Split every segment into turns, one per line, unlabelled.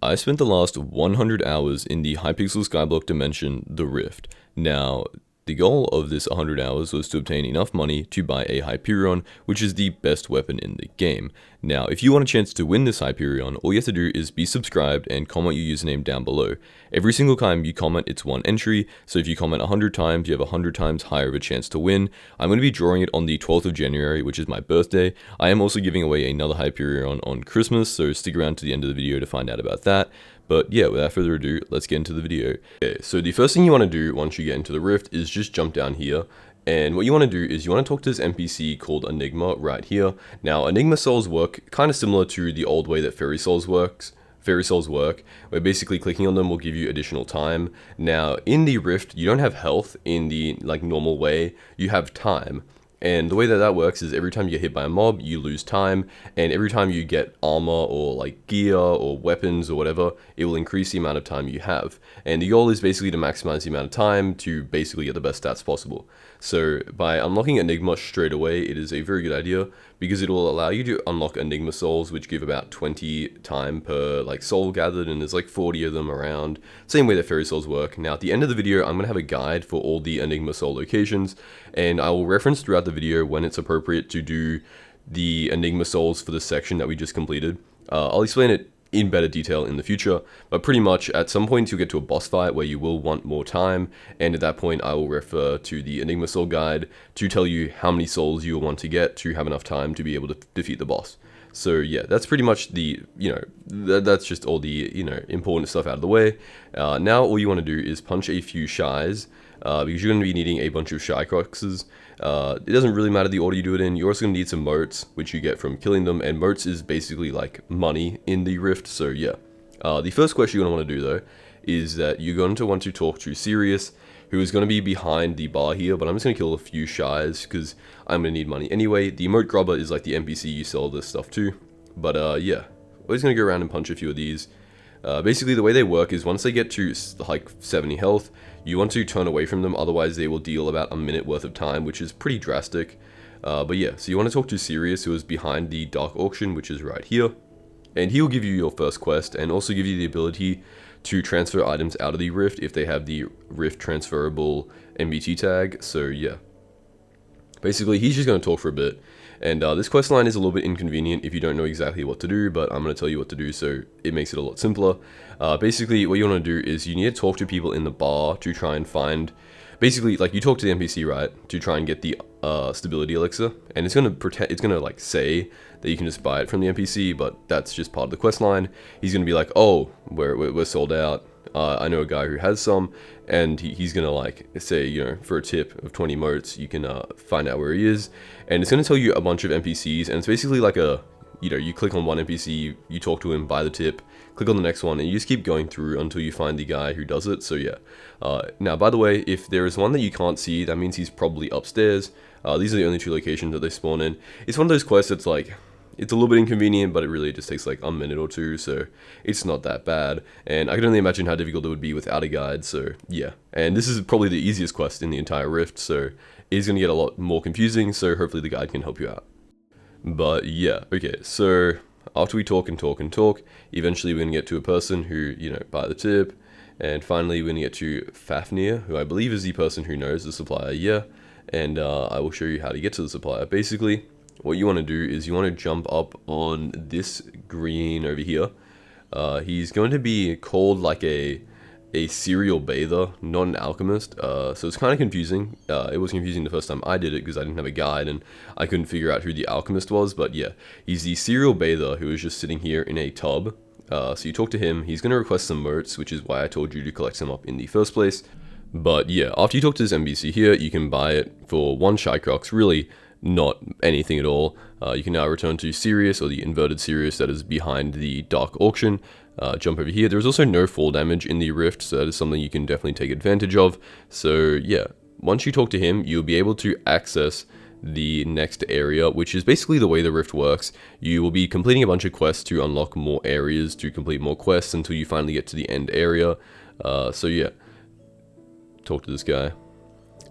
I spent the last 100 hours in the Hypixel Skyblock dimension, the Rift. Now, the goal of this 100 hours was to obtain enough money to buy a Hyperion, which is the best weapon in the game. Now, if you want a chance to win this Hyperion, all you have to do is be subscribed and comment your username down below. Every single time you comment, it's one entry, so if you comment 100 times, you have 100 times higher of a chance to win. I'm going to be drawing it on the 12th of January, which is my birthday. I am also giving away another Hyperion on Christmas, so stick around to the end of the video to find out about that. But yeah, without further ado, let's get into the video. Okay, so the first thing you want to do once you get into the Rift is just jump down here. And what you want to do is you want to talk to this NPC called Enigma right here. Now, Enigma souls work kind of similar to the old way that fairy souls work, where basically clicking on them will give you additional time. Now, in the Rift, you don't have health in the normal way, you have time. And the way that works is every time you get hit by a mob, you lose time, and every time you get armor or gear or weapons or whatever, it will increase the amount of time you have. And the goal is basically to maximize the amount of time to basically get the best stats possible. So by unlocking Enigma straight away, it is a very good idea because it will allow you to unlock Enigma souls, which give about 20 time per soul gathered, and there's 40 of them around. Same way that fairy souls work. Now at the end of the video, I'm going to have a guide for all the Enigma soul locations, and I will reference throughout the video when it's appropriate to do the Enigma souls for the section that we just completed. I'll explain it in better detail in the future, but pretty much at some point you'll get to a boss fight where you will want more time, and at that point I will refer to the Enigma soul guide to tell you how many souls you will want to get to have enough time to be able to defeat the boss. So yeah, that's pretty much the, that's just all the, important stuff out of the way. Now all you want to do is punch a few shies, because you're going to be needing a bunch of shy cruxes. It doesn't really matter the order you do it in. You're also going to need some motes, which you get from killing them, and motes is basically money in the Rift, so yeah. The first quest you're going to want to do though, is that you're going to want to talk to Sirius, who is going to be behind the bar here, but I'm just going to kill a few shies, because I'm going to need money anyway. The mote grubber is the NPC you sell this stuff to, but yeah. We're just going to go around and punch a few of these. Basically the way they work is once they get to 70 health, you want to turn away from them, otherwise they will deal about a minute worth of time, which is pretty drastic. But yeah, so you want to talk to Sirius, who is behind the dark auction, which is right here, and he will give you your first quest and also give you the ability to transfer items out of the Rift if they have the Rift transferable MBT tag. So yeah, basically he's just going to talk for a bit. And this questline is a little bit inconvenient if you don't know exactly what to do, but I'm going to tell you what to do, so it makes it a lot simpler. Basically, what you want to do is you need to talk to people in the bar to try and find... Basically, you talk to the NPC, right, to try and get the stability elixir, and it's going to say that you can just buy it from the NPC, but that's just part of the questline. He's going to be like, oh, we're sold out. I know a guy who has some, and he's gonna say, for a tip of 20 motes, you can find out where he is, and it's gonna tell you a bunch of NPCs, and it's basically you click on one NPC, you talk to him, buy the tip, click on the next one, and you just keep going through until you find the guy who does it. So yeah. Now, by the way, if there is one that you can't see, that means he's probably upstairs. These are the only two locations that they spawn in. It's one of those quests that's it's a little bit inconvenient, but it really just takes a minute or two, so it's not that bad. And I can only imagine how difficult it would be without a guide, so yeah. And this is probably the easiest quest in the entire Rift, so it's going to get a lot more confusing, so hopefully the guide can help you out. But yeah, okay, so after we talk and talk and talk, eventually we're going to get to a person who, buy the tip, and finally we're going to get to Fafnir, who I believe is the person who knows the supplier, yeah. And I will show you how to get to the supplier. Basically, what you want to do is you want to jump up on this green over here. He's going to be called a serial bather, not an alchemist. So it's kind of confusing. It was confusing the first time I did it because I didn't have a guide and I couldn't figure out who the alchemist was. But yeah, he's the serial bather who is just sitting here in a tub. So you talk to him. He's going to request some motes, which is why I told you to collect some up in the first place. But yeah, after you talk to this NPC here, you can buy it for one shy crux, really not anything at all. You can now return to Sirius, or the inverted Sirius that is behind the dark auction. Jump over here. There's also no fall damage in the Rift, so that is something you can definitely take advantage of. So yeah, once you talk to him, you'll be able to access the next area, which is basically the way the Rift works. You will be completing a bunch of quests to unlock more areas, to complete more quests until you finally get to the end area. So yeah, talk to this guy.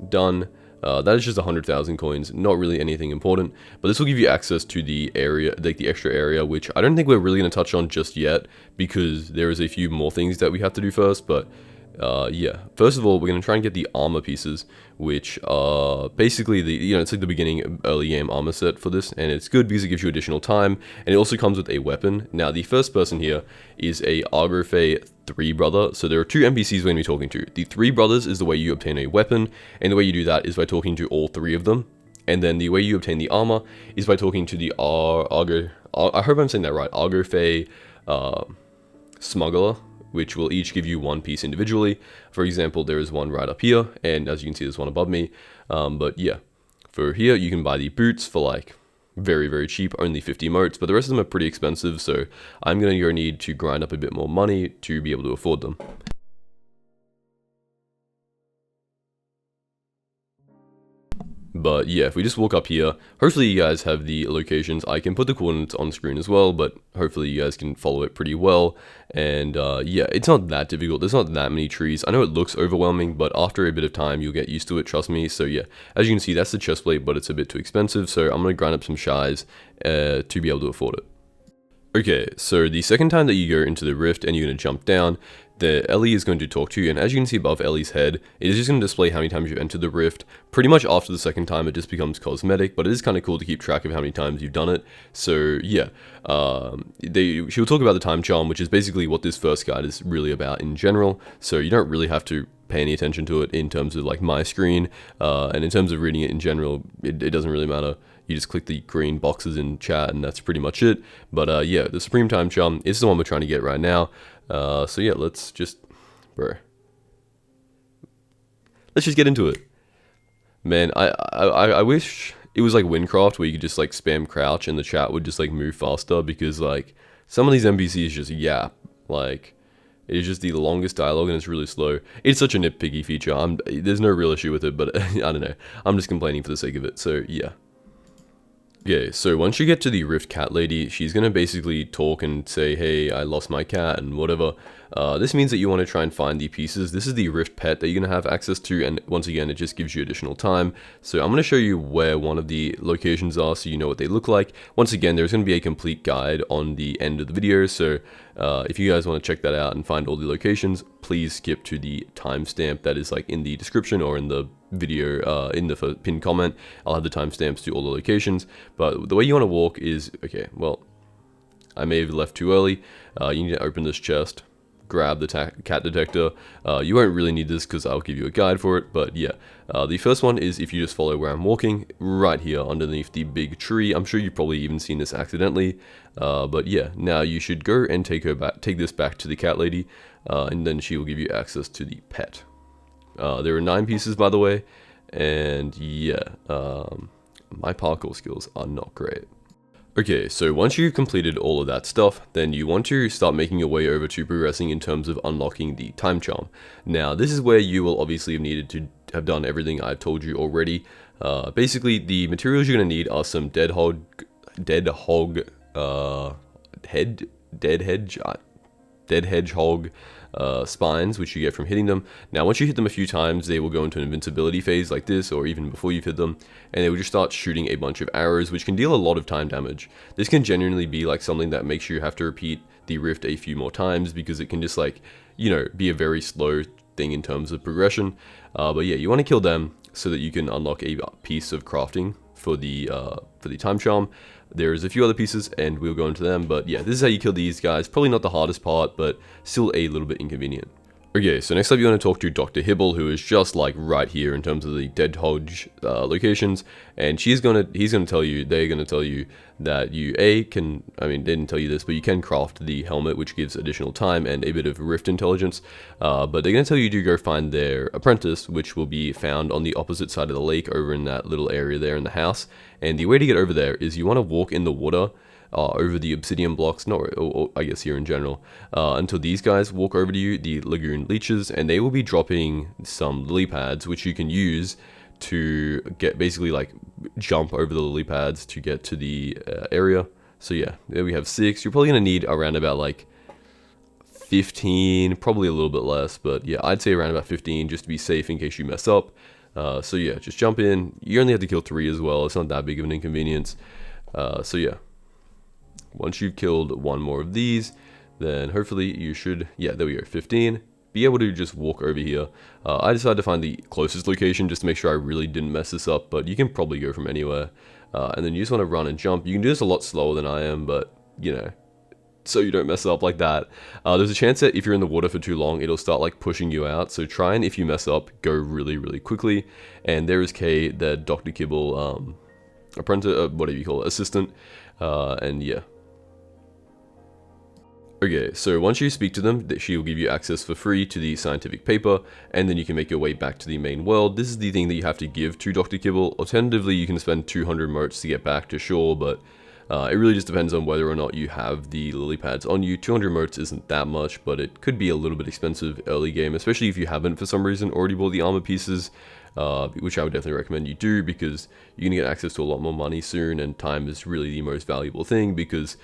Done. That is just 100,000 coins, not really anything important, but this will give you access to the area, like the extra area, which I don't think we're really going to touch on just yet, because there is a few more things that we have to do first, but yeah, first of all, we're going to try and get the armor pieces, which are basically it's like the beginning early game armor set for this, and it's good because it gives you additional time, and it also comes with a weapon. Now, the first person here is a Argophe 3 brother, so there are 2 NPCs we're going to be talking to. The 3 brothers is the way you obtain a weapon, and the way you do that is by talking to all 3 of them, and then the way you obtain the armor is by talking to the I hope I'm saying that right, Argophe smuggler, which will each give you 1 piece individually. For example, there is one right up here, and as you can see, there's one above me. But yeah, for here, you can buy the boots for like very, very cheap, only 50 motes, but the rest of them are pretty expensive, so I'm going to need to grind up a bit more money to be able to afford them. But yeah, if we just walk up here, hopefully you guys have the locations. I can put the coordinates on screen as well, but hopefully you guys can follow it pretty well. And yeah, it's not that difficult. There's not that many trees. I know it looks overwhelming, but after a bit of time, you'll get used to it, trust me. So yeah, as you can see, that's the chest plate, but it's a bit too expensive. So I'm going to grind up some shies to be able to afford it. Okay, so the second time that you go into the rift and you're going to jump down, the Ellie is going to talk to you, and as you can see above Ellie's head, it is just going to display how many times you've entered the rift. Pretty much after the second time, it just becomes cosmetic, but it is kind of cool to keep track of how many times you've done it. So yeah, she'll talk about the time charm, which is basically what this first guide is really about in general. So you don't really have to pay any attention to it in terms of like my screen, and in terms of reading it in general, it doesn't really matter. You just click the green boxes in chat, and that's pretty much it. But yeah, the Supreme Time Charm is the one we're trying to get right now. So yeah, let's just get into it. Man, I wish it was like Windcraft where you could just like spam crouch and the chat would just like move faster, because like some of these NPCs just yap. Like, it is just the longest dialogue and it's really slow. It's such a nitpicky feature. There's no real issue with it, but I don't know. I'm just complaining for the sake of it. So yeah. Okay, so once you get to the Rift Cat Lady, she's going to basically talk and say, hey, I lost my cat and whatever. This means that you want to try and find the pieces. This is the Rift Pet that you're going to have access to, and once again, it just gives you additional time. So I'm going to show you where one of the locations are so you know what they look like. Once again, there's going to be a complete guide on the end of the video, so if you guys want to check that out and find all the locations, please skip to the timestamp that is like in the description or in the video, in the pinned comment. I'll have the timestamps to all the locations, but the way you want to walk is, okay, well, I may have left too early. You need to open this chest, grab the cat detector. You won't really need this because I'll give you a guide for it, but yeah. The first one is if you just follow where I'm walking, right here underneath the big tree. I'm sure you've probably even seen this accidentally, but yeah, now you should go and take this back to the cat lady, and then she will give you access to the pet. There are 9 pieces, by the way, and yeah, my parkour skills are not great. Okay, so once you've completed all of that stuff, then you want to start making your way over to progressing in terms of unlocking the time charm. Now, this is where you will obviously have needed to have done everything I've told you already. Basically, the materials you're going to need are some dead hedgehog spines, which you get from hitting them. Now, once you hit them a few times, they will go into an invincibility phase like this, or even before you've hit them, and they will just start shooting a bunch of arrows, which can deal a lot of time damage. This can genuinely be like something that makes you have to repeat the rift a few more times, because it can just like, you know, be a very slow thing in terms of progression. But yeah, you want to kill them so that you can unlock a piece of crafting for the time charm. There's a few other pieces and we'll go into them, but yeah, this is how you kill these guys. Probably not the hardest part, but still a little bit inconvenient. Okay, so next up you want to talk to Dr. Hibble, who is just like right here in terms of the dead hodge locations, and they're gonna tell you that you they didn't tell you this, but you can craft the helmet, which gives additional time and a bit of rift intelligence, but they're gonna tell you to go find their apprentice, which will be found on the opposite side of the lake over in that little area there in the house. And the way to get over there is you want to walk in the water over the obsidian blocks, or I guess here in general, until these guys walk over to you, the lagoon leeches, and they will be dropping some lily pads, which you can use to get basically like jump over the lily pads to get to the area. So yeah, there we have 6. You're probably gonna need around about like 15, probably a little bit less, but yeah, I'd say around about 15 just to be safe in case you mess up. So yeah, just jump in. You only have to kill 3 as well. It's not that big of an inconvenience. So yeah, once you've killed 1 more of these, then hopefully you should, yeah, there we go, 15. Be able to just walk over here. I decided to find the closest location just to make sure I really didn't mess this up, but you can probably go from anywhere. And then you just want to run and jump. You can do this a lot slower than I am, but, you know, so you don't mess up like that. There's a chance that if you're in the water for too long, it'll start like pushing you out. So try and, if you mess up, go really, really quickly. And there is Kay, the Dr. Kibble, apprentice, whatever you call it, assistant. And yeah. Okay, so once you speak to them, she will give you access for free to the scientific paper, and then you can make your way back to the main world. This is the thing that you have to give to Dr. Kibble. Alternatively, you can spend 200 motes to get back to shore, but it really just depends on whether or not you have the lily pads on you. 200 motes isn't that much, but it could be a little bit expensive early game, especially if you haven't, for some reason, already bought the armor pieces, which I would definitely recommend you do, because you're going to get access to a lot more money soon, and time is really the most valuable thing, because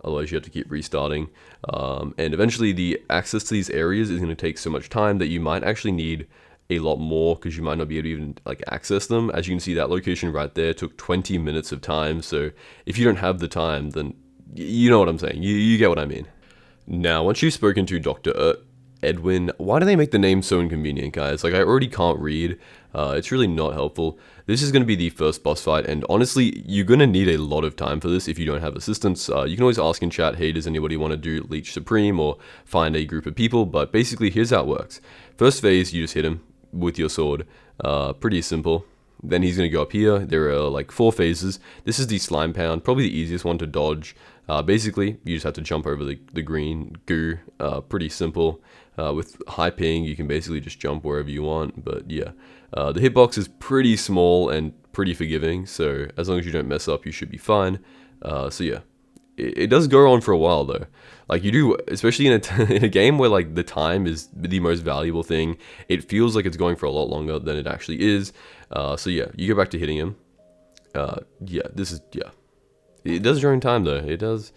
otherwise you have to keep restarting. And eventually the access to these areas is going to take so much time that you might actually need a lot more, because you might not be able to even like access them. As you can see, that location right there took 20 minutes of time. So if you don't have the time, then you know what I'm saying. You get what I mean. Now, once you've spoken to Dr. Edwin, why do they make the name so inconvenient, guys? Like, I already can't read. It's really not helpful. This is going to be the first boss fight, and honestly, you're going to need a lot of time for this if you don't have assistance. You can always ask in chat, hey, does anybody want to do Leech Supreme, or find a group of people, but basically, here's how it works. First phase, you just hit him with your sword. Pretty simple. Then he's going to go up here. There are like 4 phases. This is the slime pound, probably the easiest one to dodge. Basically, you just have to jump over the green goo. Pretty simple. With high ping, you can basically just jump wherever you want, but yeah. The hitbox is pretty small and pretty forgiving, so as long as you don't mess up, you should be fine. So yeah. It does go on for a while though. Like you do, especially in a game where like the time is the most valuable thing, it feels like it's going for a lot longer than it actually is. So yeah, you go back to hitting him. Yeah, this is, yeah. It does during time though. It does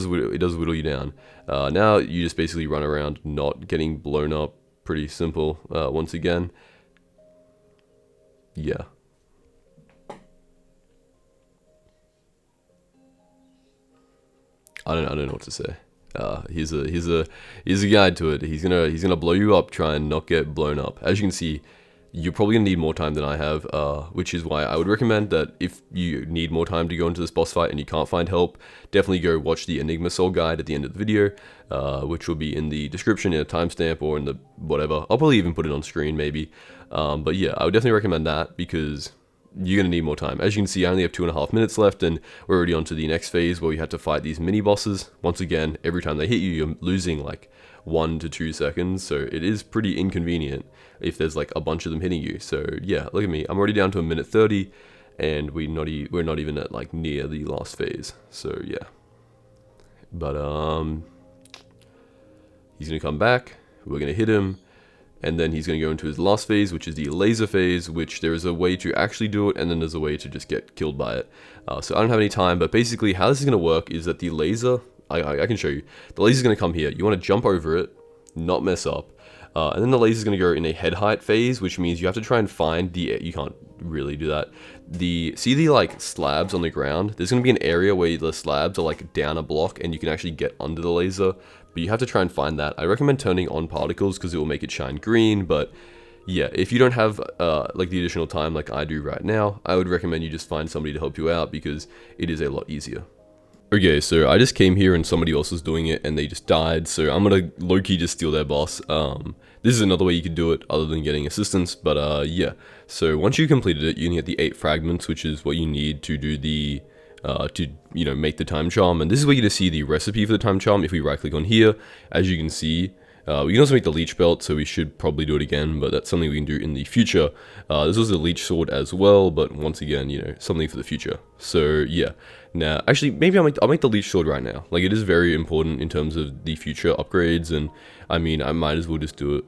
whittle you down. Now you just basically run around not getting blown up. Pretty simple. Once again. Yeah. I don't know what to say. Here's a guide to it. He's gonna blow you up, try and not get blown up. As you can see, you're probably gonna need more time than I have, which is why I would recommend that if you need more time to go into this boss fight and you can't find help, definitely go watch the Enigma Soul guide at the end of the video, which will be in the description, in a timestamp, or in the whatever. I'll probably even put it on screen maybe. But yeah, I would definitely recommend that, because you're going to need more time. As you can see, I only have 2.5 minutes left, and we're already on to the next phase where we have to fight these mini bosses. Once again, every time they hit you, you're losing like 1 to 2 seconds, so it is pretty inconvenient if there's like a bunch of them hitting you. So yeah, look at me, I'm already down to 1:30, and we're not even at like near the last phase. So yeah, but he's gonna come back, we're gonna hit him, and then he's going to go into his last phase, which is the laser phase, which there is a way to actually do it, and then there's a way to just get killed by it. So I don't have any time, but basically how this is going to work is that the laser, I can show you, the laser is going to come here. You want to jump over it, not mess up, and then the laser is going to go in a head height phase, which means you have to try and find the, you can't really do that. See the like slabs on the ground? There's going to be an area where the slabs are like down a block, and you can actually get under the laser. But you have to try and find that. I recommend turning on particles because it will make it shine green. But yeah, if you don't have like the additional time like I do right now, I would recommend you just find somebody to help you out, because it is a lot easier. Okay, so I just came here and somebody else was doing it and they just died, so I'm gonna low-key just steal their boss. This is another way you could do it other than getting assistance, but yeah. So once you completed it, you can get the 8 fragments, which is what you need to do the make the time charm. And this is where you're gonna see the recipe for the time charm. If we right click on here, as you can see, we can also make the leech belt, so we should probably do it again, but that's something we can do in the future. This was a leech sword as well, but once again, something for the future. So yeah, now actually maybe I'll make the leech sword right now. Like, it is very important in terms of the future upgrades, and I mean, I might as well just do it.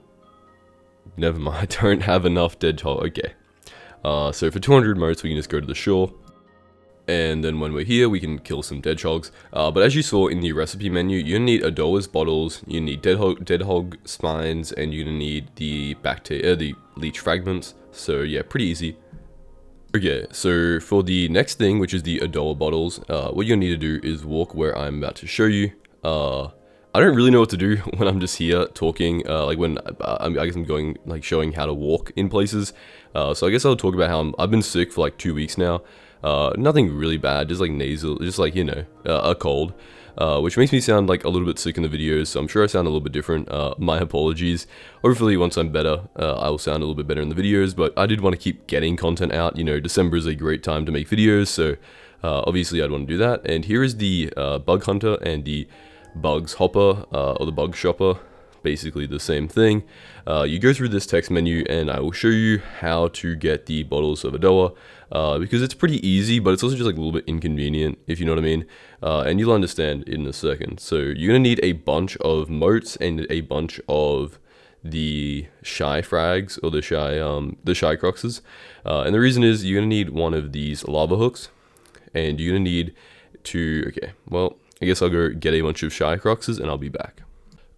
Never mind, I don't have enough dead child. Okay, so for 200 motes we can just go to the shore. And then when we're here, we can kill some hedgehogs. But as you saw in the recipe menu, you're gonna need Adoa's bottles, you need dead hog spines, and you're gonna need the the leech fragments. So yeah, pretty easy. Okay, so for the next thing, which is the Adoa bottles, what you're gonna need to do is walk where I'm about to show you. I don't really know what to do when I'm just here talking, like when I guess I'm going, like showing how to walk in places. So I guess I'll talk about how I've been sick for like 2 weeks now. Nothing really bad, just like nasal, just like, you know, a cold. Which makes me sound like a little bit sick in the videos, so I'm sure I sound a little bit different. My apologies. Hopefully once I'm better, I will sound a little bit better in the videos, but I did want to keep getting content out. You know, December is a great time to make videos, so obviously I'd want to do that. And here is the bug hunter and the bugs hopper, or the bug shopper. Basically the same thing. You go through this text menu and I will show you how to get the bottles of Adoa, because it's pretty easy, but it's also just like a little bit inconvenient, if you know what I mean. And you'll understand in a second. So you're gonna need a bunch of moats and a bunch of the shy frags, or the shy cruxes. And the reason is you're gonna need one of these lava hooks, and you're gonna need to, okay, well, I guess I'll go get a bunch of shy cruxes and I'll be back.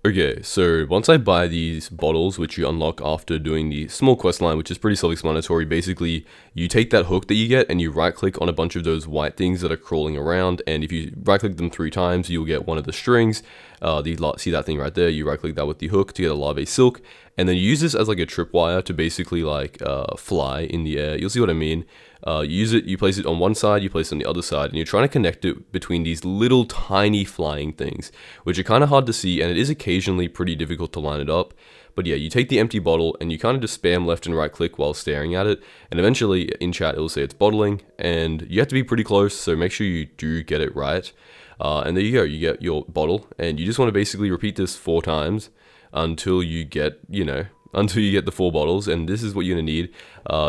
Okay, so once I buy these bottles, which you unlock after doing the small quest line, which is pretty self-explanatory, basically you take that hook that you get and you right click on a bunch of those white things that are crawling around, and if you right click them 3 times, you'll get one of the strings. See that thing right there, you right click that with the hook to get a larvae silk, and then you use this as like a tripwire to basically like fly in the air. You'll see what I mean. You use it, you place it on one side, you place it on the other side, and you're trying to connect it between these little tiny flying things, which are kind of hard to see, and it is occasionally pretty difficult to line it up. But yeah, you take the empty bottle and you kind of just spam left and right click while staring at it, and eventually in chat it'll say it's bottling, and you have to be pretty close, so make sure you do get it right. And there you go, you get your bottle, and you just want to basically repeat this 4 times until you get, you know, until you get the 4 bottles, and this is what you're gonna need.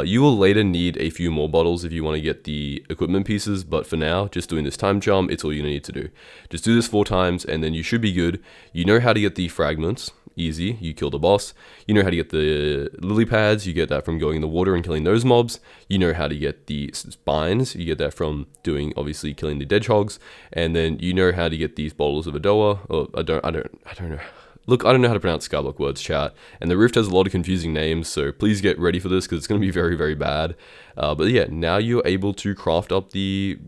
You will later need a few more bottles if you want to get the equipment pieces, but for now, just doing this time charm, it's all you're gonna need to do. Just do this 4 times, and then you should be good. You know how to get the fragments, easy, you kill the boss. You know how to get the lily pads, you get that from going in the water and killing those mobs. You know how to get the spines, you get that from doing, obviously, killing the hedgehogs. And then you know how to get these bottles of Adoa, or I don't know. Look, I don't know how to pronounce Skyblock words, chat, and the Rift has a lot of confusing names, so please get ready for this because it's going to be very, very bad. But yeah, now you're able to craft it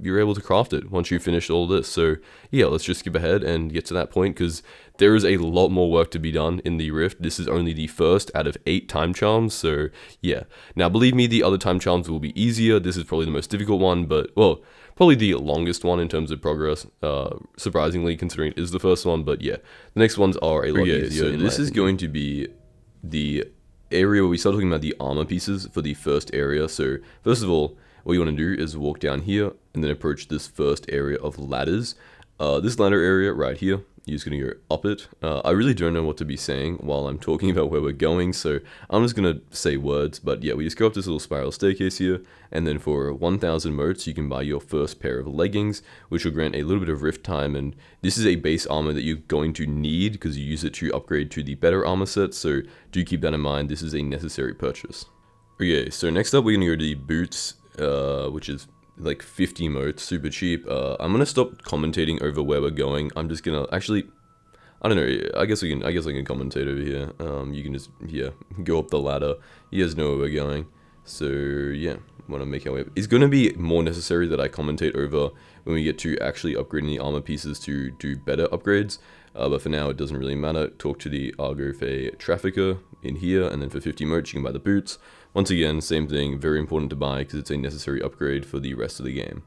once you finish all this. So yeah, let's just skip ahead and get to that point, because there is a lot more work to be done in the Rift. This is only the first out of 8 time charms, so yeah. Now believe me, the other time charms will be easier. This is probably the most difficult one, but well, probably the longest one in terms of progress, surprisingly, considering it is the first one. But yeah, the next ones are a lot easier. So this is going to be the area where we start talking about the armor pieces for the first area. So first of all, what you want to do is walk down here and then approach this first area of ladders. This ladder area right here, you're just going to go up it. I really don't know what to be saying while I'm talking about where we're going, so I'm just going to say words. But yeah, we just go up this little spiral staircase here, and then for 1,000 motes, you can buy your first pair of leggings, which will grant a little bit of rift time. And this is a base armor that you're going to need because you use it to upgrade to the better armor set, so do keep that in mind. This is a necessary purchase. Okay, so next up we're going to go to the boots, which is like 50 motes, super cheap. I'm gonna stop commentating over where we're going. I'm just gonna actually, I don't know, I guess I can commentate over here. You can just, yeah, go up the ladder. You guys know where we're going. So yeah, want to make our way. It's gonna be more necessary that I commentate over when we get to actually upgrading the armor pieces to do better upgrades. But for now, it doesn't really matter. Talk to the Argofe trafficker in here, and then for 50 motes, you can buy the boots. Once again, same thing, very important to buy because it's a necessary upgrade for the rest of the game.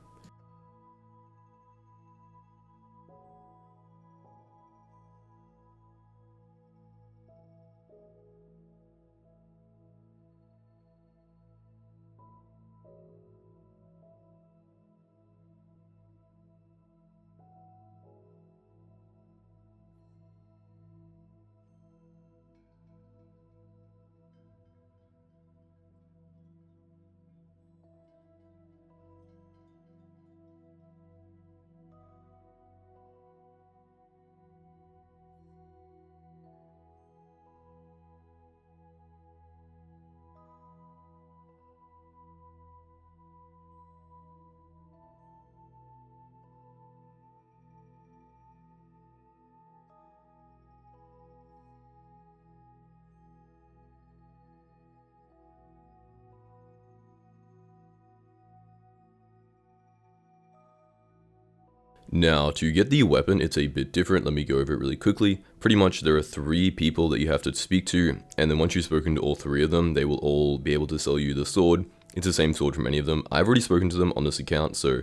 Now, to get the weapon, it's a bit different. Let me go over it really quickly. Pretty much, there are 3 people that you have to speak to, and then once you've spoken to all 3 of them, they will all be able to sell you the sword. It's the same sword from any of them. I've already spoken to them on this account, so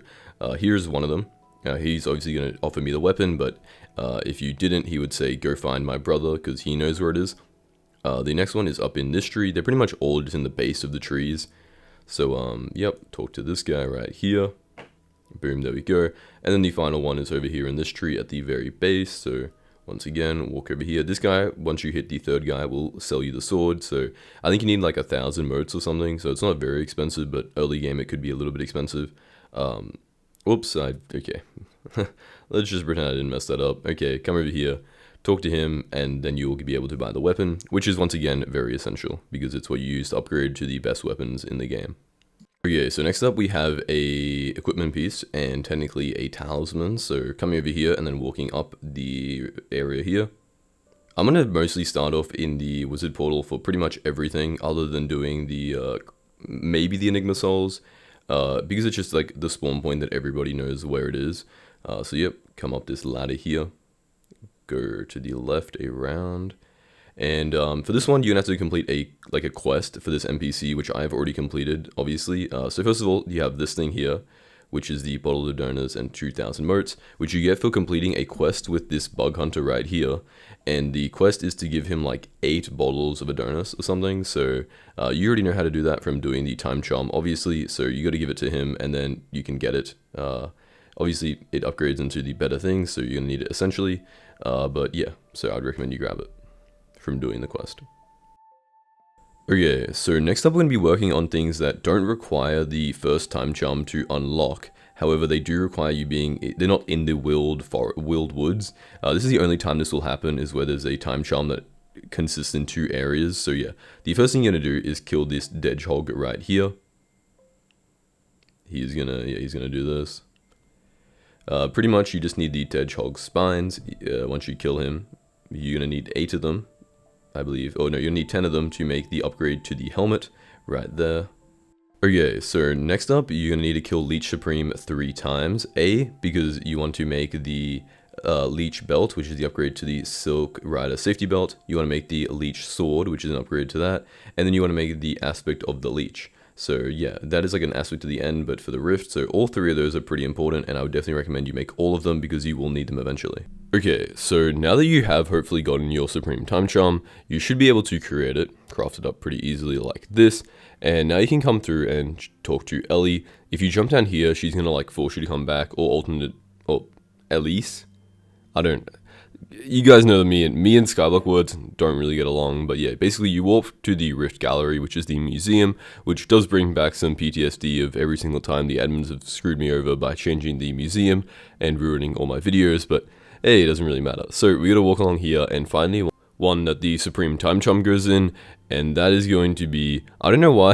here's one of them. He's obviously going to offer me the weapon, but if you didn't, he would say, go find my brother, because he knows where it is. The next one is up in this tree. They're pretty much all just in the base of the trees. So, yep, talk to this guy right here. Boom, there we go. And then the final one is over here in this tree at the very base. So once again, walk over here. This guy, once you hit the 3rd guy, will sell you the sword. So I think you need like 1,000 motes or something. So it's not very expensive, but early game it could be a little bit expensive. Oops, okay. Let's just pretend I didn't mess that up. Okay, come over here, talk to him, and then you will be able to buy the weapon, which is once again very essential because it's what you use to upgrade to the best weapons in the game. Okay, so next up we have a equipment piece and technically a talisman. So coming over here and then walking up the area here. I'm going to mostly start off in the wizard portal for pretty much everything other than doing the, maybe the Enigma souls, because it's just like the spawn point that everybody knows where it is. So yep, come up this ladder here, go to the left around. And for this one, you're gonna have to complete a quest for this NPC, which I've already completed, obviously. So first of all, you have this thing here, which is the bottle of donors and 2,000 motes, which you get for completing a quest with this bug hunter right here. And the quest is to give him like 8 bottles of Adonis or something. So you already know how to do that from doing the time charm, obviously. So you got to give it to him, and then you can get it. Obviously, it upgrades into the better things, so you're gonna need it essentially. But yeah, so I'd recommend you grab it from doing the quest. Okay, so next up we're going to be working on things that don't require the first time charm to unlock. However, they do require you they're not in the willed woods. This is the only time this will happen, is where there's a time charm that consists in 2 areas. So yeah, the first thing you're going to do is kill this hedgehog right here. He's gonna do this. Pretty much you just need the hedgehog spines. Once you kill him, you're going to need 8 of them, I believe. Oh no, you'll need 10 of them to make the upgrade to the helmet right there. Okay, so next up, you're going to need to kill Leech Supreme 3 times. Because you want to make the Leech Belt, which is the upgrade to the Silk Rider Safety Belt. You want to make the Leech Sword, which is an upgrade to that. And then you want to make the aspect of the Leech. So yeah, that is like an aspect to the end, but for the Rift. So all 3 of those are pretty important, and I would definitely recommend you make all of them because you will need them eventually. Okay, so now that you have hopefully gotten your Supreme Time Charm, you should be able to create it, craft it up pretty easily like this. And now you can come through and talk to Ellie. If you jump down here, she's gonna like force you to come back, or Elise. You guys know that me and Skyblock words don't really get along, but yeah, basically you walk to the Rift Gallery, which is the museum, which does bring back some PTSD of every single time the admins have screwed me over by changing the museum and ruining all my videos, but hey, it doesn't really matter. So we gotta walk along here and finally one that the Supreme Time Charm goes in, and that is going to be, I don't know why,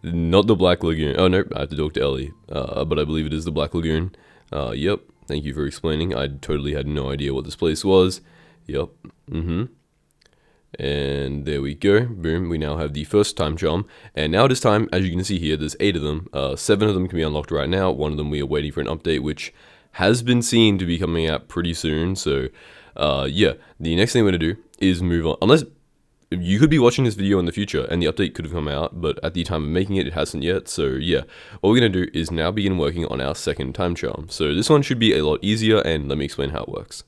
not the Black Lagoon. Oh no, I have to talk to Ellie, but I believe it is the Black Lagoon. Yep. Thank you for explaining. I totally had no idea what this place was. Yep. And there we go. Boom. We now have the first time charm. And now it is time, as you can see here, there's 8 of them. 7 of them can be unlocked right now. 1 of them we are waiting for an update, which has been seen to be coming out pretty soon. So, yeah. The next thing we're going to do is move on. Unless you could be watching this video in the future and the update could have come out, but at the time of making it, it hasn't yet. So yeah, what we're going to do is now begin working on our second time charm. So this one should be a lot easier, and let me explain how it works.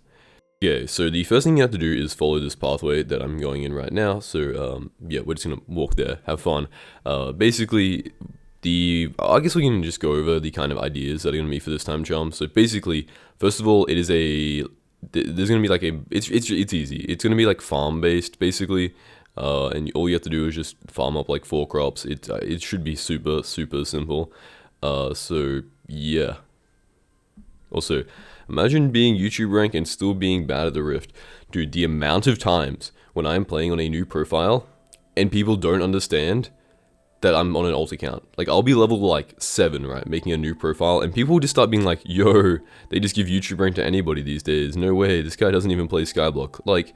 Okay, so the first thing you have to do is follow this pathway that I'm going in right now. So yeah, we're just going to walk there, have fun. Basically, I guess we can just go over the kind of ideas that are going to be for this time charm. So basically, first of all, it is there's gonna be like it's easy. It's gonna be like farm based basically, and all you have to do is just farm up like 4 crops. It should be super simple. So yeah. Also, imagine being YouTube rank and still being bad at the Rift, dude. The amount of times when I'm playing on a new profile and people don't understand that I'm on an alt account. Like, I'll be level like 7, right, making a new profile, and people will just start being like, yo, they just give YouTube rank to anybody these days. No way, this guy doesn't even play Skyblock. Like,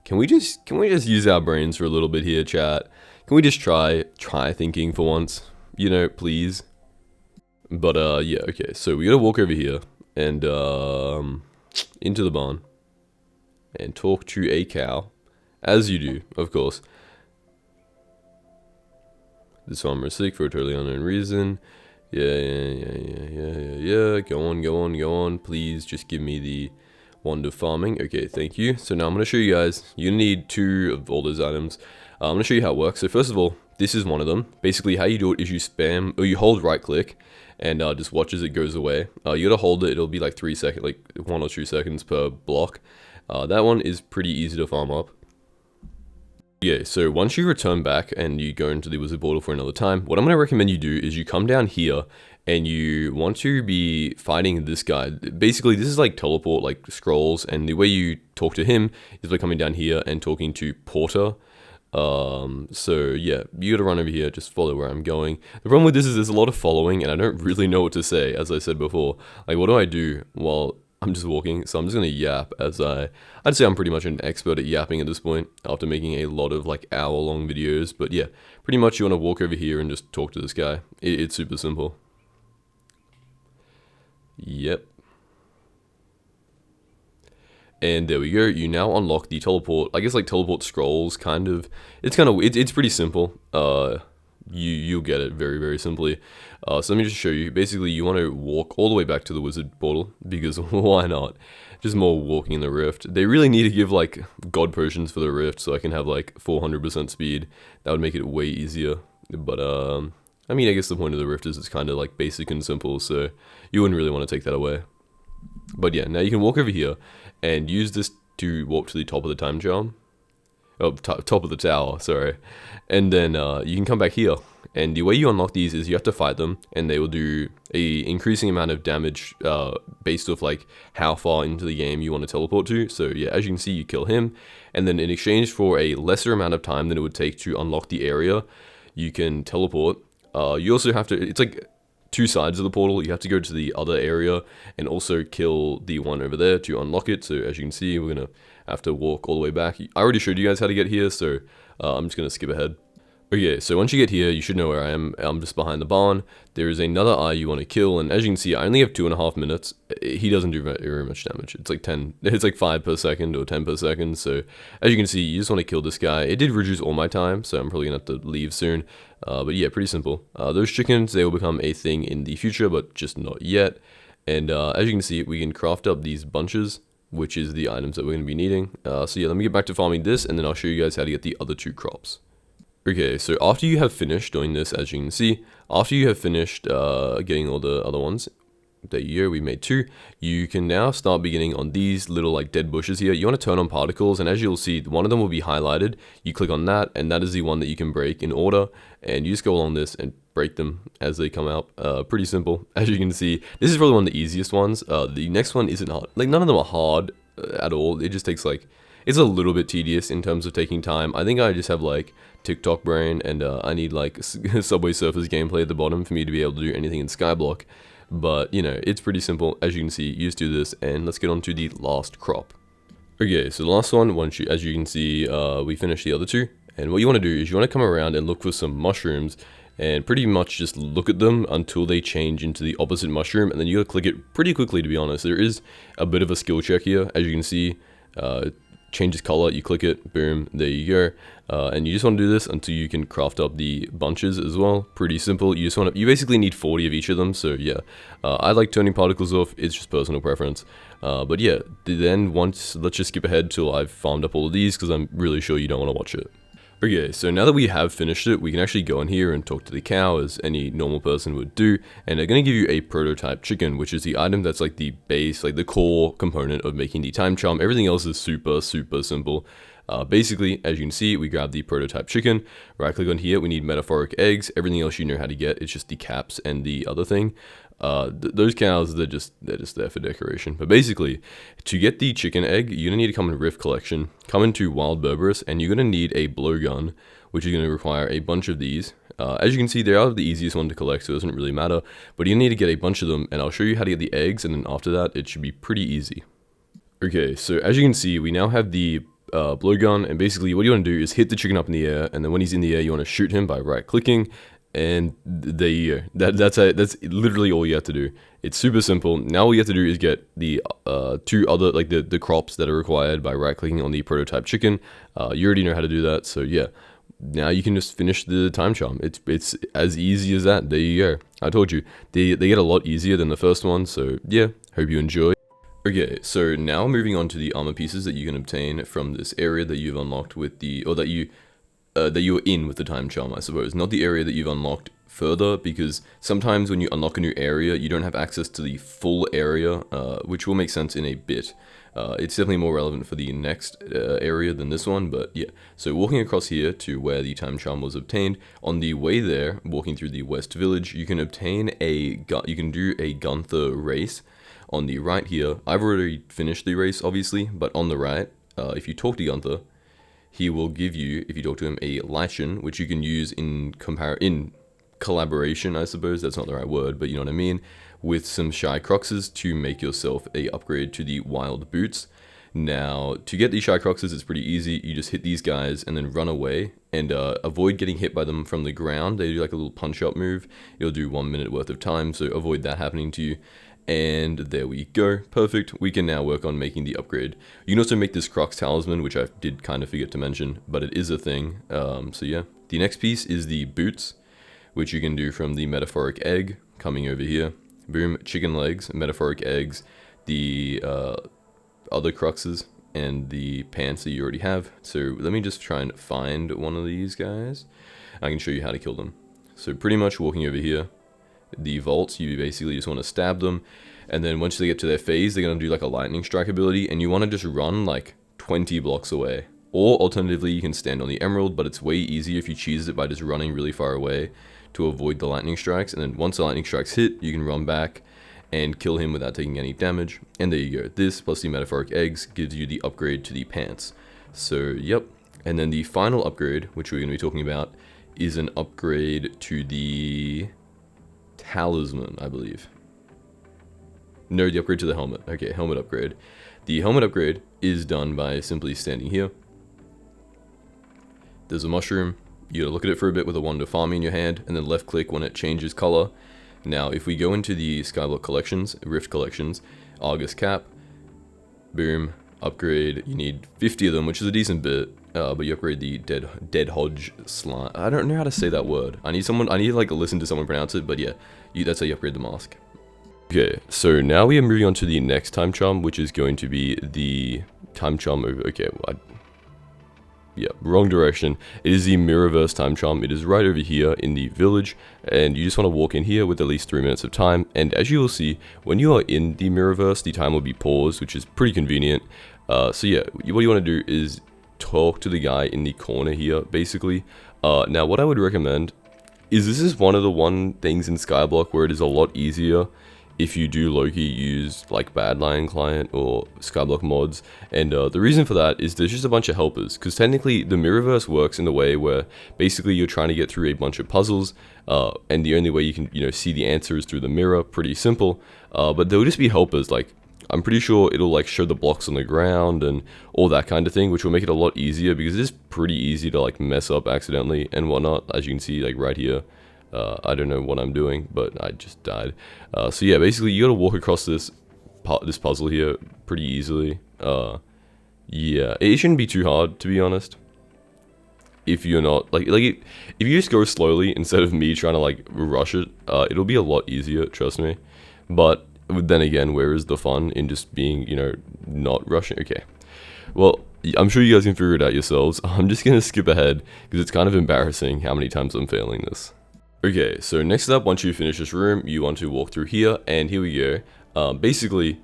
can we just use our brains for a little bit here, chat? Can we just try thinking for once? You know, please. But yeah, okay, so we gotta walk over here. and into the barn and talk to a cow, as you do, of course. This farmer is sick for a totally unknown reason. Yeah. Go on. Please just give me the wand of farming. Okay, thank you. So now I'm going to show you guys. You need 2 of all those items. I'm going to show you how it works. So first of all, this is one of them. Basically, how you do it is you spam, or you hold right click, and just watch as it goes away. You gotta hold it. It'll be like 3 seconds, like 1 or 2 seconds per block. That one is pretty easy to farm up. Yeah, so once you return back and you go into the wizard portal for another time, what I'm going to recommend you do is you come down here and you want to be fighting this guy. Basically, this is like teleport, like scrolls, and the way you talk to him is by coming down here and talking to Porter. So yeah, you gotta run over here, just follow where I'm going. The problem with this is there's a lot of following and I don't really know what to say, as I said before. Like, what do I do while I'm just walking? So I'm just gonna yap, as I'd say I'm pretty much an expert at yapping at this point, after making a lot of like hour-long videos. But yeah, pretty much you wanna walk over here and just talk to this guy. It's super simple. Yep. And there we go, you now unlock the teleport, I guess like teleport scrolls, kind of. It's pretty simple. You'll get it very, very simply. So let me just show you. Basically, you want to walk all the way back to the wizard portal, because why not? Just more walking in the rift. They really need to give like god potions for the rift, so I can have like 400% speed. That would make it way easier. But I mean, I guess the point of the rift is it's kind of like basic and simple, so you wouldn't really want to take that away. But yeah, now you can walk over here and use this to warp to the top of the time charm. Oh, top of the tower, sorry. And then you can come back here. And the way you unlock these is you have to fight them, and they will do a increasing amount of damage based off like how far into the game you want to teleport to. So yeah, as you can see, you kill him, and then in exchange for a lesser amount of time than it would take to unlock the area, you can teleport. You also have to, it's like 2 sides of the portal. You have to go to the other area and also kill the one over there to unlock it. So as you can see, we're gonna have to walk all the way back. I already showed you guys how to get here, so I'm just gonna skip ahead. Okay, so once you get here, you should know where I am. I'm just behind the barn. There is another eye you want to kill, and as you can see, I only have 2.5 minutes. He doesn't do very much damage. It's like 10, it's like 5 per second or 10 per second. So as you can see, you just want to kill this guy. It did reduce all my time, so I'm probably gonna have to leave soon. But yeah, pretty simple. Those chickens, they will become a thing in the future, but just not yet. And as you can see, we can craft up these bunches, which is the items that we're going to be needing. So yeah, let me get back to farming this, and then I'll show you guys how to get the other 2 crops. Okay, so after you have finished doing this, as you can see, after you have finished getting all the other ones, there you go, we made 2. You can now start beginning on these little like dead bushes here. You want to turn on particles, and as you'll see, one of them will be highlighted. You click on that, and that is the one that you can break in order, and you just go along this and break them as they come out. Pretty simple. As you can see, this is probably one of the easiest ones. The next one isn't hard. Like, none of them are hard at all. It just takes like, it's a little bit tedious in terms of taking time. I think I just have like TikTok brain, and I need like Subway Surfers gameplay at the bottom for me to be able to do anything in Skyblock. But you know, it's pretty simple. As you can see, you just do this, and let's get on to the last crop. Okay, so the last one, as you can see, we finished the other 2. And what you want to do is you want to come around and look for some mushrooms, and pretty much just look at them until they change into the opposite mushroom, and then you gotta click it pretty quickly, to be honest. There is a bit of a skill check here. As you can see, changes color, you click it, boom, there you go. And you just want to do this until you can craft up the bunches as well. Pretty simple. You basically need 40 of each of them. So yeah, I like turning particles off. It's just personal preference. But yeah, then let's just skip ahead till I've farmed up all of these, because I'm really sure you don't want to watch it. Okay, so now that we have finished it, we can actually go in here and talk to the cow, as any normal person would do, and they're going to give you a prototype chicken, which is the item that's like the base, like the core component of making the time charm. Everything else is super, super simple. Basically, as you can see, we grab the prototype chicken, right click on here, we need metaphoric eggs. Everything else you know how to get, it's just the caps and the other thing. Those cows, they're just there for decoration. But basically, to get the chicken egg, you're gonna need to come in Rift Collection, come into Wild Berberus, and you're gonna need a blowgun, which is gonna require a bunch of these. As you can see, they are the easiest one to collect, so it doesn't really matter. But you need to get a bunch of them, and I'll show you how to get the eggs, and then after that, it should be pretty easy. Okay, so as you can see, we now have the blowgun, and basically what you want to do is hit the chicken up in the air, and then when he's in the air, you want to shoot him by right clicking, And there you go. That's literally all you have to do. It's super simple. Now all you have to do is get the two other, like the crops that are required by right clicking on the prototype chicken. You already know how to do that, so yeah. Now you can just finish the time charm. It's as easy as that. There you go. I told you they get a lot easier than the first one. So yeah, hope you enjoy. Okay, so now moving on to the armor pieces that you can obtain from this area that you've unlocked with the, or that you're in with the time charm, I suppose. Not the area that you've unlocked further, because sometimes when you unlock a new area, you don't have access to the full area, which will make sense in a bit. It's definitely more relevant for the next area than this one, but yeah. So walking across here to where the time charm was obtained, on the way there, walking through the West Village, you can obtain you can do a Gunther race. On the right here, I've already finished the race, obviously, but on the right, if you talk to Gunther, he will give you, if you talk to him, a lichen, which you can use in collaboration, I suppose. That's not the right word, but you know what I mean, with some shy Cruxes to make yourself a upgrade to the wild boots. Now, to get these shy Cruxes, it's pretty easy. You just hit these guys and then run away and avoid getting hit by them from the ground. They do like a little punch-up move. It'll do 1 minute worth of time, so avoid that happening to you. And there we go. Perfect. We can now work on making the upgrade. You can also make this Crux talisman, which I did kind of forget to mention, but it is a thing. So yeah. The next piece is the boots, which you can do from the metaphoric egg, coming over here. Boom, chicken legs, metaphoric eggs, the other Cruxes, and the pants that you already have. So let me just try and find one of these guys. I can show you how to kill them. So pretty much walking over here, the vaults, you basically just want to stab them, and then once they get to their phase, they're going to do like a lightning strike ability, and you want to just run like 20 blocks away. Or alternatively, you can stand on the emerald, but it's way easier if you cheese it by just running really far away to avoid the lightning strikes. And then once the lightning strikes hit, you can run back and kill him without taking any damage. And there you go. This plus the metaphoric eggs gives you the upgrade to the pants. So yep. And then the final upgrade, which we're going to be talking about, is an upgrade to the talisman, I believe. No, the upgrade to the helmet. Okay, helmet upgrade. The helmet upgrade is done by simply standing here. There's a mushroom. You gotta look at it for a bit with a wand of farming in your hand, and then left click when it changes color. Now, if we go into the Skyblock collections, Rift collections, Argus cap, boom, upgrade. You need 50 of them, which is a decent bit. But you upgrade the dead hodge slime. I don't know how to say that word. I need to like listen to someone pronounce it, but yeah, that's how you upgrade the mask. Okay, so now we are moving on to the next time charm, which is going to be the time charm over, okay, well, yeah, wrong direction. It is the Mirrorverse time charm. It is right over here in the village, and you just want to walk in here with at least 3 minutes of time. And as you will see, when you are in the Mirrorverse, the time will be paused, which is pretty convenient. So yeah, what you want to do is talk to the guy in the corner here, basically. Now, what I would recommend is this is one of the things in Skyblock where it is a lot easier if you do low-key use like Badlion Client or Skyblock mods. And the reason for that is there's just a bunch of helpers, because technically the Mirrorverse works in the way where basically you're trying to get through a bunch of puzzles, and the only way you can see the answer is through the mirror. Pretty simple. But there'll just be helpers, like I'm pretty sure it'll like show the blocks on the ground and all that kind of thing, which will make it a lot easier, because it is pretty easy to like mess up accidentally and whatnot. As you can see, like right here, I don't know what I'm doing, but I just died. So yeah, basically you gotta walk across this puzzle here pretty easily. Yeah, it shouldn't be too hard, to be honest. If you're not if you just go slowly instead of me trying to like rush it, it'll be a lot easier, trust me. But then again, where is the fun in just being, not rushing? Okay, well, I'm sure you guys can figure it out yourselves. I'm just gonna skip ahead because it's kind of embarrassing how many times I'm failing this. Okay, so next up, once you finish this room, you want to walk through here, and here we go. Basically,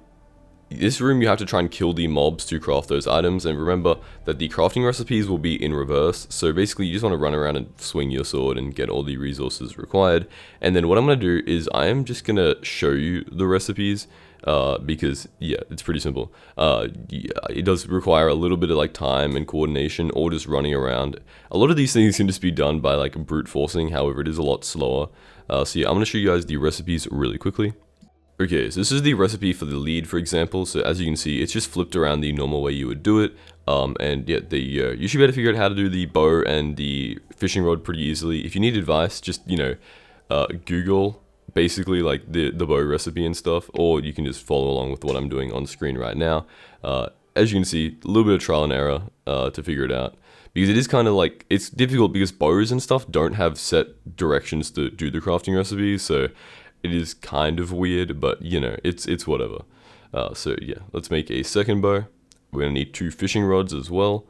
this room you have to try and kill the mobs to craft those items, and remember that the crafting recipes will be in reverse. So basically you just want to run around and swing your sword and get all the resources required. And then what I'm going to do is I am just going to show you the recipes, because yeah, it's pretty simple. Yeah, it does require a little bit of like time and coordination, or just running around. A lot of these things can just be done by like brute forcing, however it is a lot slower. So yeah, I'm going to show you guys the recipes really quickly. Okay, so this is the recipe for the lead, for example. So as you can see, it's just flipped around the normal way you would do it. And yeah, you should be able to figure out how to do the bow and the fishing rod pretty easily. If you need advice, just, Google basically like the bow recipe and stuff, or you can just follow along with what I'm doing on screen right now. As you can see, a little bit of trial and error to figure it out. Because it is kind of like, it's difficult because bows and stuff don't have set directions to do the crafting recipes, so it is kind of weird, but it's whatever. So yeah, let's make a second bow. We're gonna need 2 fishing rods as well,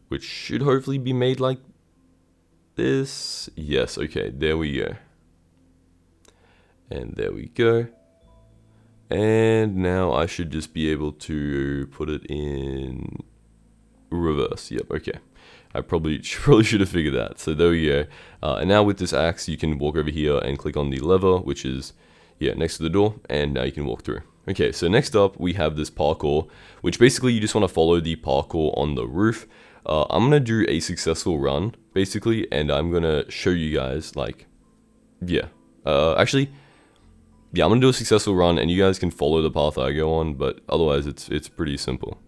which should hopefully be made like this. Yes, okay, there we go. And there we go. And now I should just be able to put it in reverse. Yep, okay. I probably should have figured that. So there we go. And now with this axe, you can walk over here and click on the lever, which is, next to the door. And now you can walk through. Okay, so next up, we have this parkour, which basically you just want to follow the parkour on the roof. I'm going to do a successful run, basically, and I'm going to show you guys, like, actually, I'm going to do a successful run, and you guys can follow the path I go on, but otherwise it's pretty simple.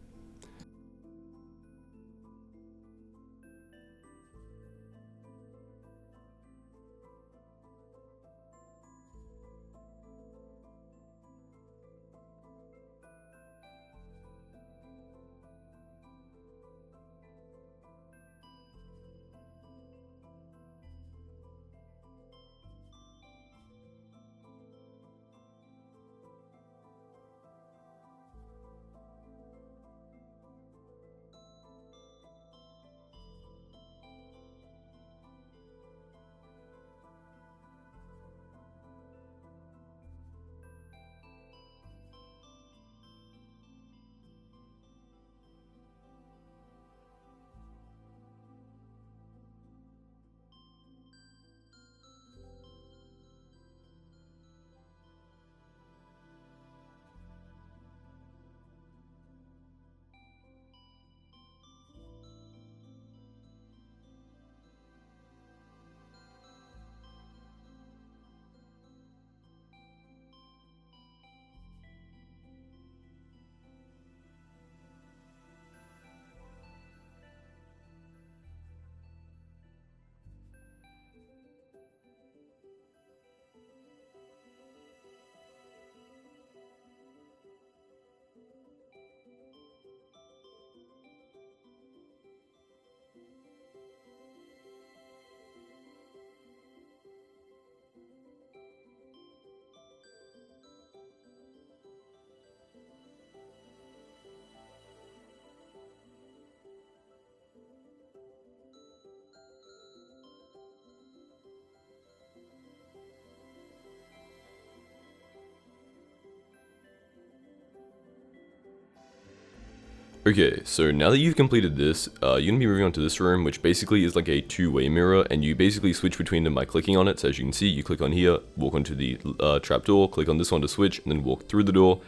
Okay, so now that you've completed this, you're going to be moving on to this room, which basically is like a two-way mirror, and you basically switch between them by clicking on it. So as you can see, you click on here, walk onto the trapdoor, click on this one to switch, and then walk through the door.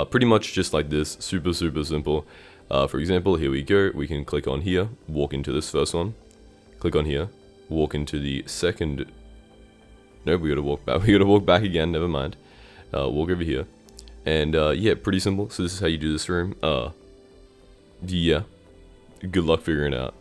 Pretty much just like this, super simple. For example, here we go, we can click on here, walk into this first one, click on here, walk into the second, nope, we gotta walk back again, never mind. Walk over here, and yeah, pretty simple. So this is how you do this room. Yeah, good luck figuring it out.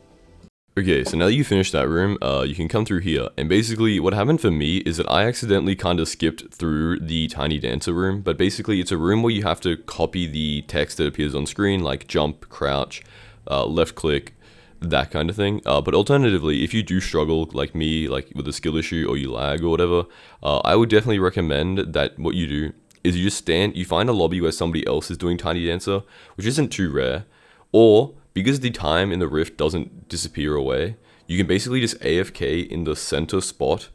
Okay, so now that you finished that room, you can come through here, and basically what happened for me is that I accidentally kind of skipped through the tiny dancer room, but basically it's a room where you have to copy the text that appears on screen, like jump, crouch, left click, that kind of thing. But alternatively, if you do struggle like me, like with a skill issue or you lag or whatever, I would definitely recommend that what you do is you just you find a lobby where somebody else is doing tiny dancer, which isn't too rare. Or, because the time in the rift doesn't disappear away, you can basically just AFK in the center spot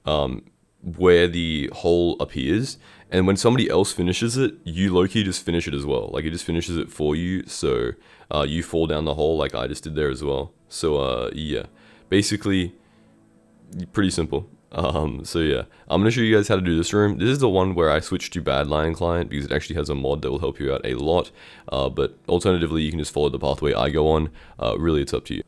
where the hole appears, and when somebody else finishes it, you low-key just finish it as well. Like, it just finishes it for you, so you fall down the hole like I just did there as well. So, yeah, basically, pretty simple. So yeah, I'm going to show you guys how to do this room. This is the one where I switched to Bad Lion Client because it actually has a mod that will help you out a lot. But alternatively, you can just follow the pathway I go on. Really, it's up to you.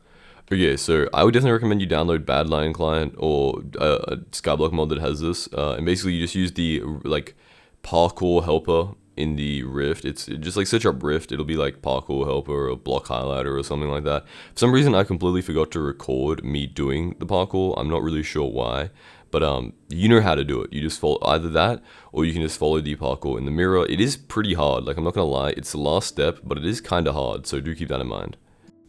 Okay, so I would definitely recommend you download Bad Lion Client or a Skyblock mod that has this. And basically, you just use the, like, parkour helper in the rift. It's just like search up rift, it'll be like parkour helper or block highlighter or something like that. For some reason I completely forgot to record me doing the parkour. I'm not really sure why, but you know how to do it. You just follow either that, or you can just follow the parkour in the mirror. It is pretty hard, like I'm not gonna lie, it's the last step, but it is kind of hard, so do keep that in mind.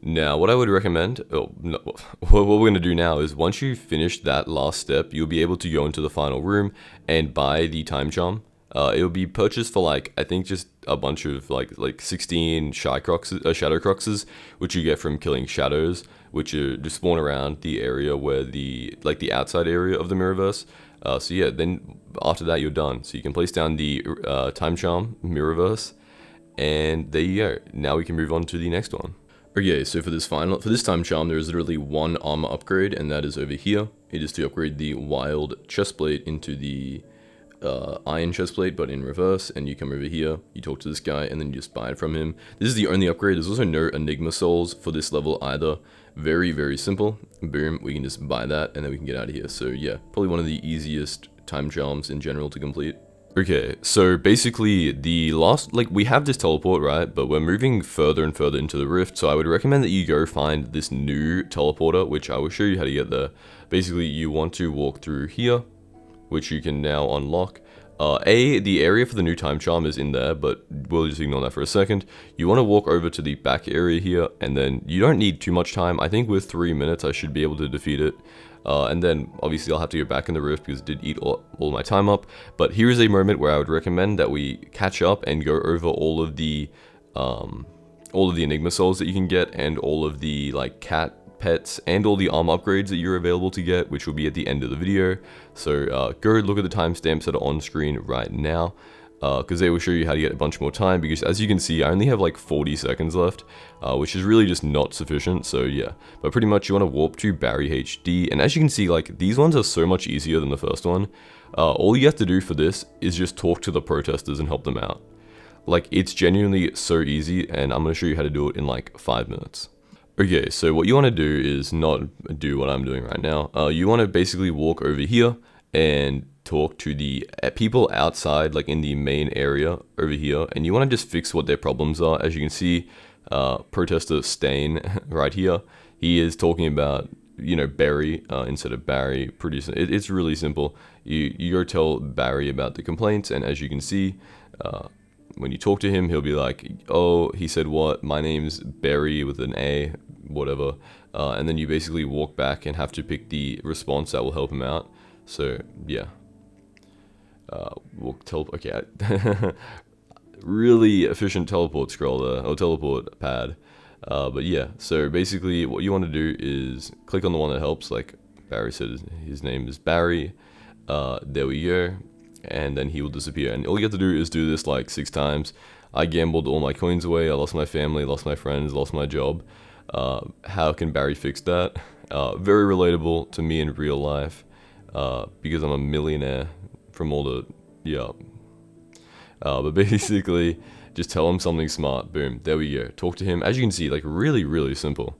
Now, what I would recommend, oh, no, what we're going to do now is once you finish that last step, you'll be able to go into the final room and buy the time charm. It'll be purchased for like, I think just a bunch of like 16 shadow cruxes, which you get from killing shadows, which are just spawn around the area where the outside area of the Mirrorverse. So yeah, then after that you're done. So you can place down the time charm Mirrorverse, and there you go. Now we can move on to the next one. Okay, so for this time charm, there is literally one armor upgrade, and that is over here. It is to upgrade the wild chestplate into the iron chestplate, but in reverse. And you come over here, you talk to this guy, and then you just buy it from him. This is the only upgrade. There's also no Enigma souls for this level either. Very, very simple. Boom, we can just buy that, and then we can get out of here. So yeah, probably one of the easiest time charms in general to complete. Okay, so basically the last, like we have this teleport, right? But we're moving further and further into the rift, so I would recommend that you go find this new teleporter, which I will show you how to get there. Basically, you want to walk through here, which you can now unlock. The area for the new time charm is in there, but we'll just ignore that for a second. You want to walk over to the back area here, and then you don't need too much time. I think with 3 minutes, I should be able to defeat it. And then obviously I'll have to go back in the rift because it did eat all my time up. But here is a moment where I would recommend that we catch up and go over all of the Enigma souls that you can get, and all of the like cat pets, and all the armor upgrades that you're available to get, which will be at the end of the video. So go look at the timestamps that are on screen right now, because they will show you how to get a bunch more time, because as you can see, I only have like 40 seconds left, which is really just not sufficient. So yeah, but pretty much you want to warp to Barry HD, and as you can see, like these ones are so much easier than the first one. All you have to do for this is just talk to the protesters and help them out. Like, it's genuinely so easy, and I'm going to show you how to do it in like 5 minutes. Okay, so what you want to do is not do what I'm doing right now. You want to basically walk over here and talk to the people outside, like in the main area over here, and you want to just fix what their problems are. As you can see, protester Stain right here, he is talking about, you know, Barry instead of Barry. It's really simple. You go tell Barry about the complaints, and as you can see, when you talk to him, he'll be like, oh, he said what? My name's Barry with an A, whatever. And then you basically walk back and have to pick the response that will help him out. So, yeah. Okay. Really efficient teleport scroller, or teleport pad. But yeah, so basically what you want to do is click on the one that helps, like Barry said his name is Barry. There we go. And then he will disappear, and all you have to do is do this like 6 times. I gambled all my coins away, I lost my family, lost my friends, lost my job. How can Barry fix that? Very relatable to me in real life, because I'm a millionaire from all the, yeah. But basically, just tell him something smart, boom, there we go. Talk to him, as you can see, like really, really simple.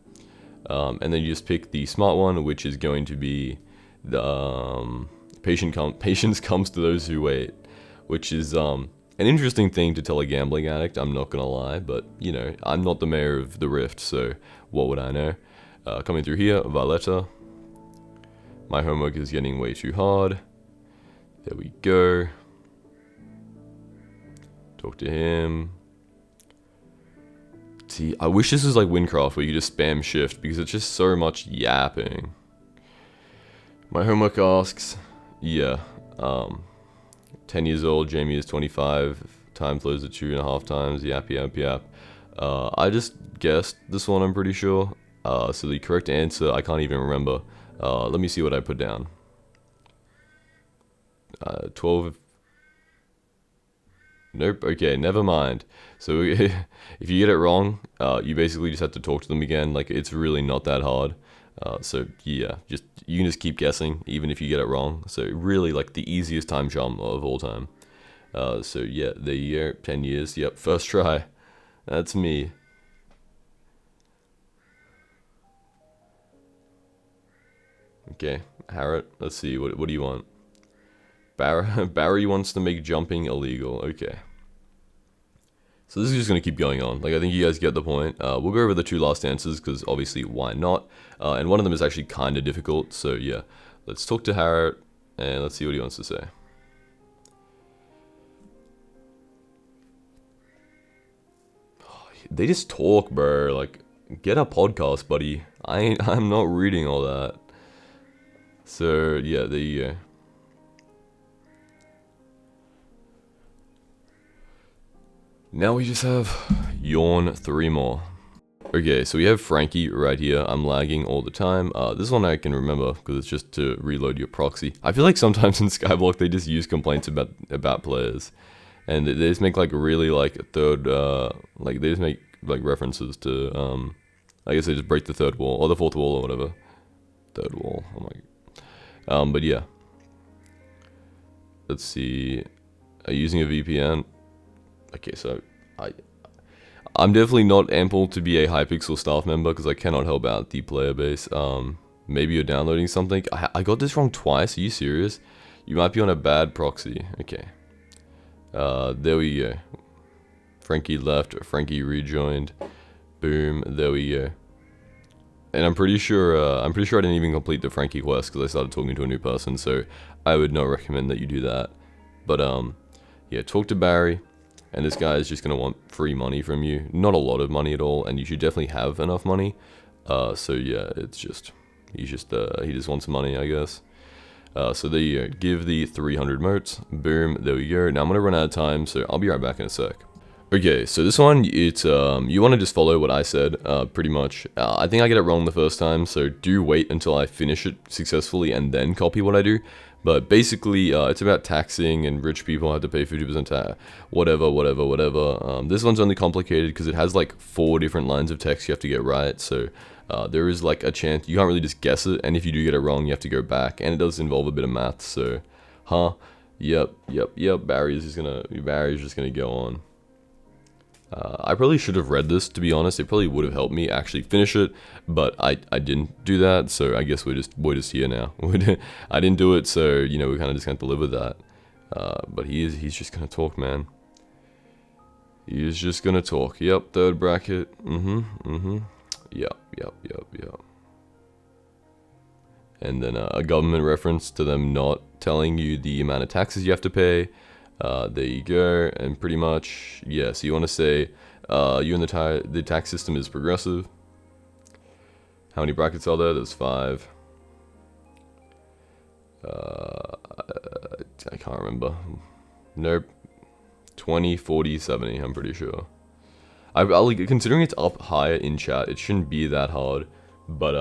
And then you just pick the smart one, which is going to be the, patience comes to those who wait, which is an interesting thing to tell a gambling addict, I'm not gonna lie, but you know, I'm not the mayor of the Rift, so what would I know? Coming through here, Valletta. My homework is getting way too hard. There we go. Talk to him. See, I wish this was like Windcraft where you just spam shift, because it's just so much yapping. My homework asks, yeah, 10 years old, Jamie is 25, time flows at 2.5 times, yap, yap, yap. I just guessed this one, I'm pretty sure. So the correct answer, I can't even remember. Let me see what I put down. 12. Nope, okay, never mind. So if you get it wrong, you basically just have to talk to them again. Like, it's really not that hard. So yeah, you can just keep guessing even if you get it wrong. So really, like, the easiest time charm of all time. So yeah, there you go, 10 years, yep, first try. That's me. Okay, Harriet, let's see, what do you want? Barry wants to make jumping illegal. Okay. So this is just going to keep going on. Like, I think you guys get the point. We'll go over the 2 last answers, because obviously, why not? And one of them is actually kind of difficult, so yeah. Let's talk to Harriet, and let's see what he wants to say. They just talk, bro. Like, get a podcast, buddy. I'm not reading all that. So, yeah, there you go. Now we just have yawn 3 more. Okay, so we have Frankie right here. I'm lagging all the time. This one I can remember because it's just to reload your proxy. I feel like sometimes in Skyblock they just use complaints about players, and they just make like really like a third like they just make like references to I guess they just break the 3rd wall or the 4th wall or whatever. 3rd wall. Oh my. But yeah. Let's see. Are you using a VPN? Okay, so I'm definitely not ample to be a Hypixel staff member because I cannot help out the player base. Maybe you're downloading something. I got this wrong twice. Are you serious? You might be on a bad proxy. Okay. There we go. Frankie left. Frankie rejoined. Boom. There we go. And I'm pretty sure I didn't even complete the Frankie quest because I started talking to a new person. So I would not recommend that you do that. But yeah, talk to Barry. And this guy is just going to want free money from you. Not a lot of money at all, and you should definitely have enough money. So yeah, it's just, he just wants money, I guess. So there you go. Give the 300 motes. Boom, there we go. Now I'm going to run out of time, so I'll be right back in a sec. Okay, so this one, it's, you want to just follow what I said, pretty much. I think I get it wrong the first time, so do wait until I finish it successfully and then copy what I do. But basically, it's about taxing, and rich people have to pay 50% tax, whatever. This one's only complicated because it has like 4 different lines of text you have to get right, so there is like a chance, you can't really just guess it, and if you do get it wrong, you have to go back, and it does involve a bit of math, so, yep, Barry's just gonna go on. I probably should have read this, to be honest. It probably would have helped me actually finish it, but I didn't do that, so I guess we're just here now. I didn't do it, so, you know, we kind of just can't deliver that. But he's just gonna talk, man. He is just gonna talk. Yep, 3rd bracket. Yep. And then a government reference to them not telling you the amount of taxes you have to pay. There you go, and pretty much, yeah, so you want to say, the tax system is progressive. How many brackets are there? There's 5. I can't remember. Nope. 20, 40, 70, I'm pretty sure. Considering it's up higher in chat, it shouldn't be that hard. But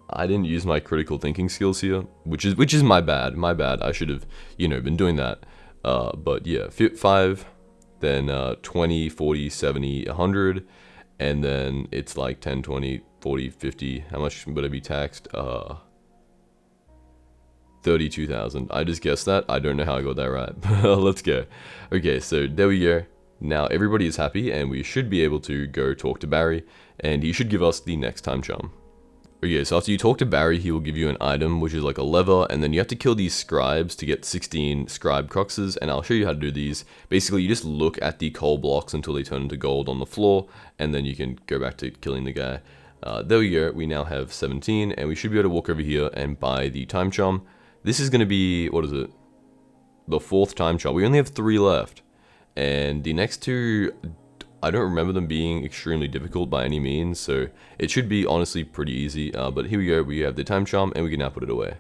I didn't use my critical thinking skills here, which is my bad. I should have, you know, been doing that. But yeah, 5, then 20, 40, 70, 100, and then it's like 10, 20, 40, 50. How much would I be taxed? 32,000. I just guessed that. I don't know how I got that right. Let's go. Okay, so there we go. Now everybody is happy, and we should be able to go talk to Barry, and he should give us the next time charm. Okay, so after you talk to Barry, he will give you an item, which is like a lever, and then you have to kill these scribes to get 16 scribe cruxes, and I'll show you how to do these. Basically, you just look at the coal blocks until they turn into gold on the floor, and then you can go back to killing the guy. There we go, we now have 17, and we should be able to walk over here and buy the time charm. This is going to be, what is it? The 4th time charm. We only have 3 left, and the next 2... I don't remember them being extremely difficult by any means, so it should be honestly pretty easy, but here we go, we have the time charm, and we can now put it away.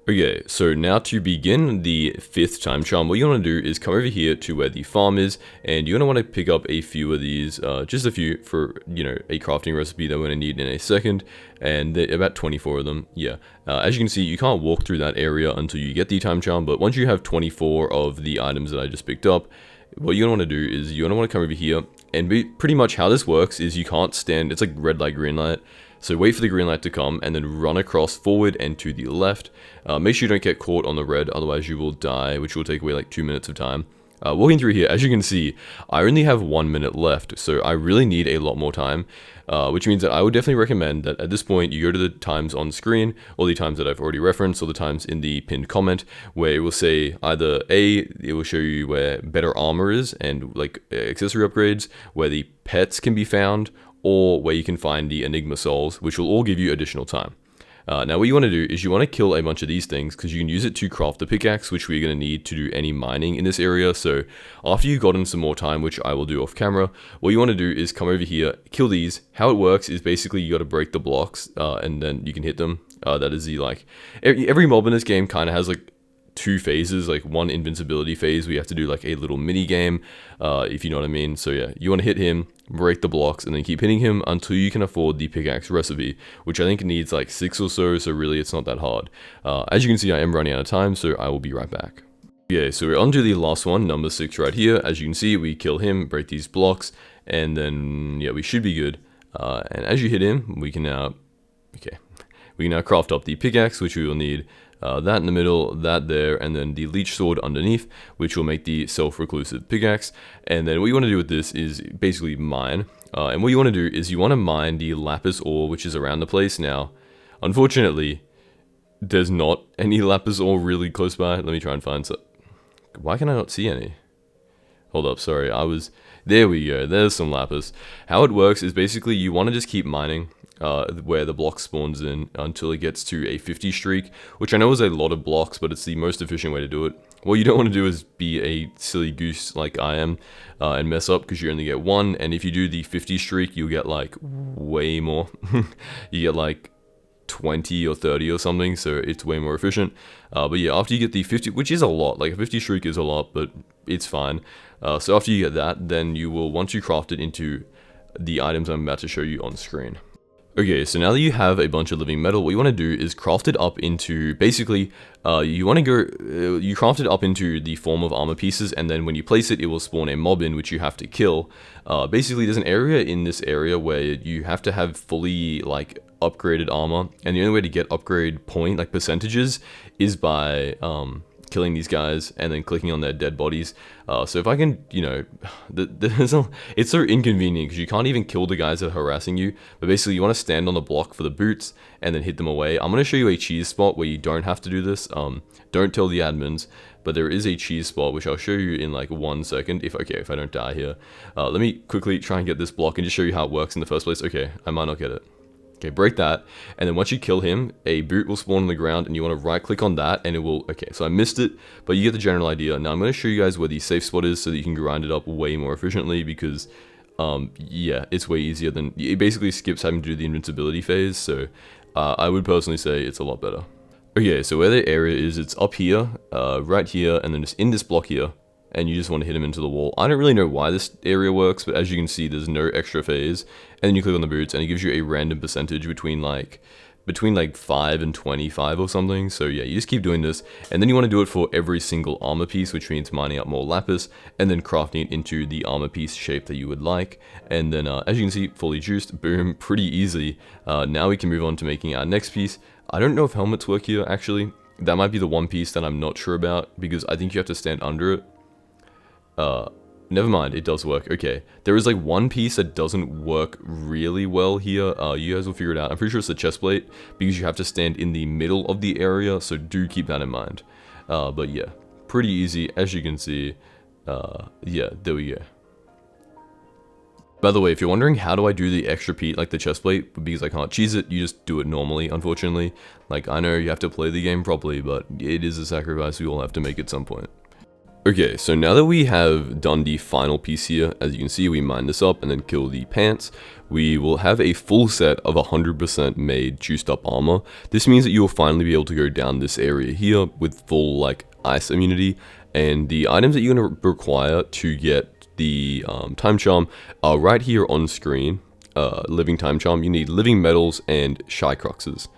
Okay, so now to begin the 5th time charm, what you want to do is come over here to where the farm is, and you're going to want to pick up a few of these, just a few for, you know, a crafting recipe that we're going to need in a second, and about 24 of them, yeah. As you can see, you can't walk through that area until you get the time charm, but once you have 24 of the items that I just picked up, what you're going to want to do is you're going to want to come over here, and pretty much how this works is you can't stand, it's like red light, green light, so wait for the green light to come, and then run across forward and to the left. Make sure you don't get caught on the red, otherwise you will die, which will take away like 2 minutes of time. Walking through here, as you can see, I only have 1 minute left, so I really need a lot more time, which means that I would definitely recommend that at this point you go to the times on screen, or the times that I've already referenced, or the times in the pinned comment, where it will say either A, it will show you where better armor is, and like accessory upgrades, where the pets can be found, or where you can find the Enigma souls, which will all give you additional time. Now what you want to do is you want to kill a bunch of these things because you can use it to craft the pickaxe, which we're going to need to do any mining in this area. So after you've gotten some more time, which I will do off camera, what you want to do is come over here, kill these. How it works is basically you got to break the blocks and then you can hit them. That is the like, every mob in this game kind of has like 2 phases, like one invincibility phase where you have to do like a little mini game, if you know what I mean. So yeah, you want to hit him, break the blocks, and then keep hitting him until you can afford the pickaxe recipe, which I think needs like 6 or so really it's not that hard. As you can see, I am running out of time, so I will be right back. Yeah, so we're on to the last one, number 6 right here. As you can see, we kill him, break these blocks, and then yeah, we should be good. And as you hit him, we can now craft up the pickaxe, which we will need that in the middle, that there, and then the leech sword underneath, which will make the self-reclusive pickaxe. And then what you want to do with this is basically mine. And what you want to do is you want to mine the lapis ore, which is around the place. Now, unfortunately, there's not any lapis ore really close by. Let me try and find some. Why can I not see any? Hold up, sorry, there we go, there's some lapis. How it works is basically you want to just keep mining where the block spawns in until it gets to a 50 streak, which I know is a lot of blocks, but it's the most efficient way to do it. What you don't want to do is be a silly goose like I am and mess up, because you only get 1, and if you do the 50 streak, you'll get like way more. You get like 20 or 30 or something, so it's way more efficient. But yeah, after you get the 50, which is a lot, like a 50 streak is a lot, but it's fine. So after you get that, then you will want to craft it into the items I'm about to show you on screen. Okay, so now that you have a bunch of living metal, what you want to do is craft it up into, basically, you craft it up into the form of armor pieces, and then when you place it, it will spawn a mob in, which you have to kill. Basically, there's an area in this area where you have to have fully, like, upgraded armor, and the only way to get upgrade point, like, percentages, is by, killing these guys and then clicking on their dead bodies. So if I can, you know, it's so inconvenient because you can't even kill the guys that are harassing you, but basically you want to stand on the block for the boots and then hit them away. I'm going to show you a cheese spot where you don't have to do this. Don't tell the admins, but there is a cheese spot which I'll show you in like 1 second if I don't die here. Let me quickly try and get this block and just show you how it works in the first place. Okay, I might not get it. Okay, break that, and then once you kill him, a boot will spawn on the ground, and you want to right click on that, and it will, okay, so I missed it, but you get the general idea. Now I'm going to show you guys where the safe spot is so that you can grind it up way more efficiently, because, yeah, it's way easier than, it basically skips having to do the invincibility phase, so I would personally say it's a lot better. Okay, so where the area is, it's up here, right here, and then it's in this block here, and you just want to hit him into the wall. I don't really know why this area works, but as you can see, there's no extra phase. And then you click on the boots, and it gives you a random percentage between like 5 and 25 or something. So yeah, you just keep doing this, and then you want to do it for every single armor piece, which means mining up more lapis, and then crafting it into the armor piece shape that you would like. And then, as you can see, fully juiced, boom, pretty easy. Now we can move on to making our next piece. I don't know if helmets work here, actually. That might be the one piece that I'm not sure about, because I think you have to stand under it. Never mind, it does work. Okay, there is like one piece that doesn't work really well here. You guys will figure it out. I'm pretty sure it's the chest plate, because you have to stand in the middle of the area, so do keep that in mind. But yeah, pretty easy, as you can see. Yeah, there we go. By the way, if you're wondering how do I do the extra piece, like the chest plate, because I can't cheese it, you just do it normally, unfortunately. Like, I know you have to play the game properly, but it is a sacrifice we all have to make at some point. Okay, so now that we have done the final piece here, as you can see, we mine this up and then kill the pants. We will have a full set of 100% made juiced up armor. This means that you will finally be able to go down this area here with full like ice immunity. And the items that you're going to require to get the time charm are right here on screen. Living time charm, you need living metals and shy cruxes.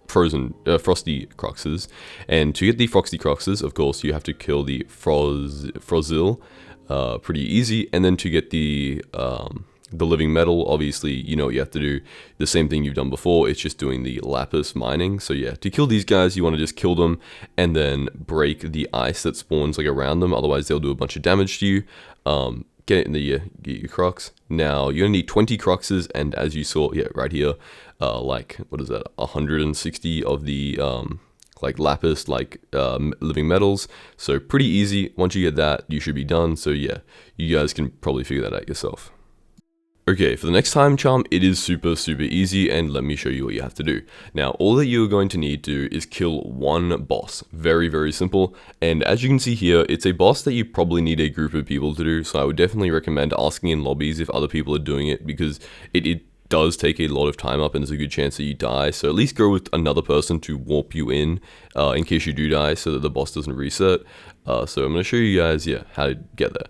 Frosty Cruxes, and to get the Frosty Cruxes, of course, you have to kill the Frozil, pretty easy, and then to get the the living metal, obviously, you know what you have to do. The same thing you've done before, it's just doing the lapis mining. So yeah, to kill these guys, you want to just kill them and then break the ice that spawns like around them. Otherwise, they'll do a bunch of damage to you. Get it in the get your crux. Now, you're going to need 20 cruxes, and as you saw, yeah, right here, like, what is that, 160 of the, like lapis, like living metals. So pretty easy. Once you get that, you should be done. So yeah, you guys can probably figure that out yourself. Okay, for the next time charm, it is super easy, and let me show you what you have to do. Now, all that you're going to need to do is kill one boss. Very simple, and as you can see here, it's a boss that you probably need a group of people to do, so I would definitely recommend asking in lobbies if other people are doing it, because it does take a lot of time up and there's a good chance that you die. So at least go with another person to warp you in case you do die, so that the boss doesn't reset. So I'm going to show you guys, yeah, how to get there.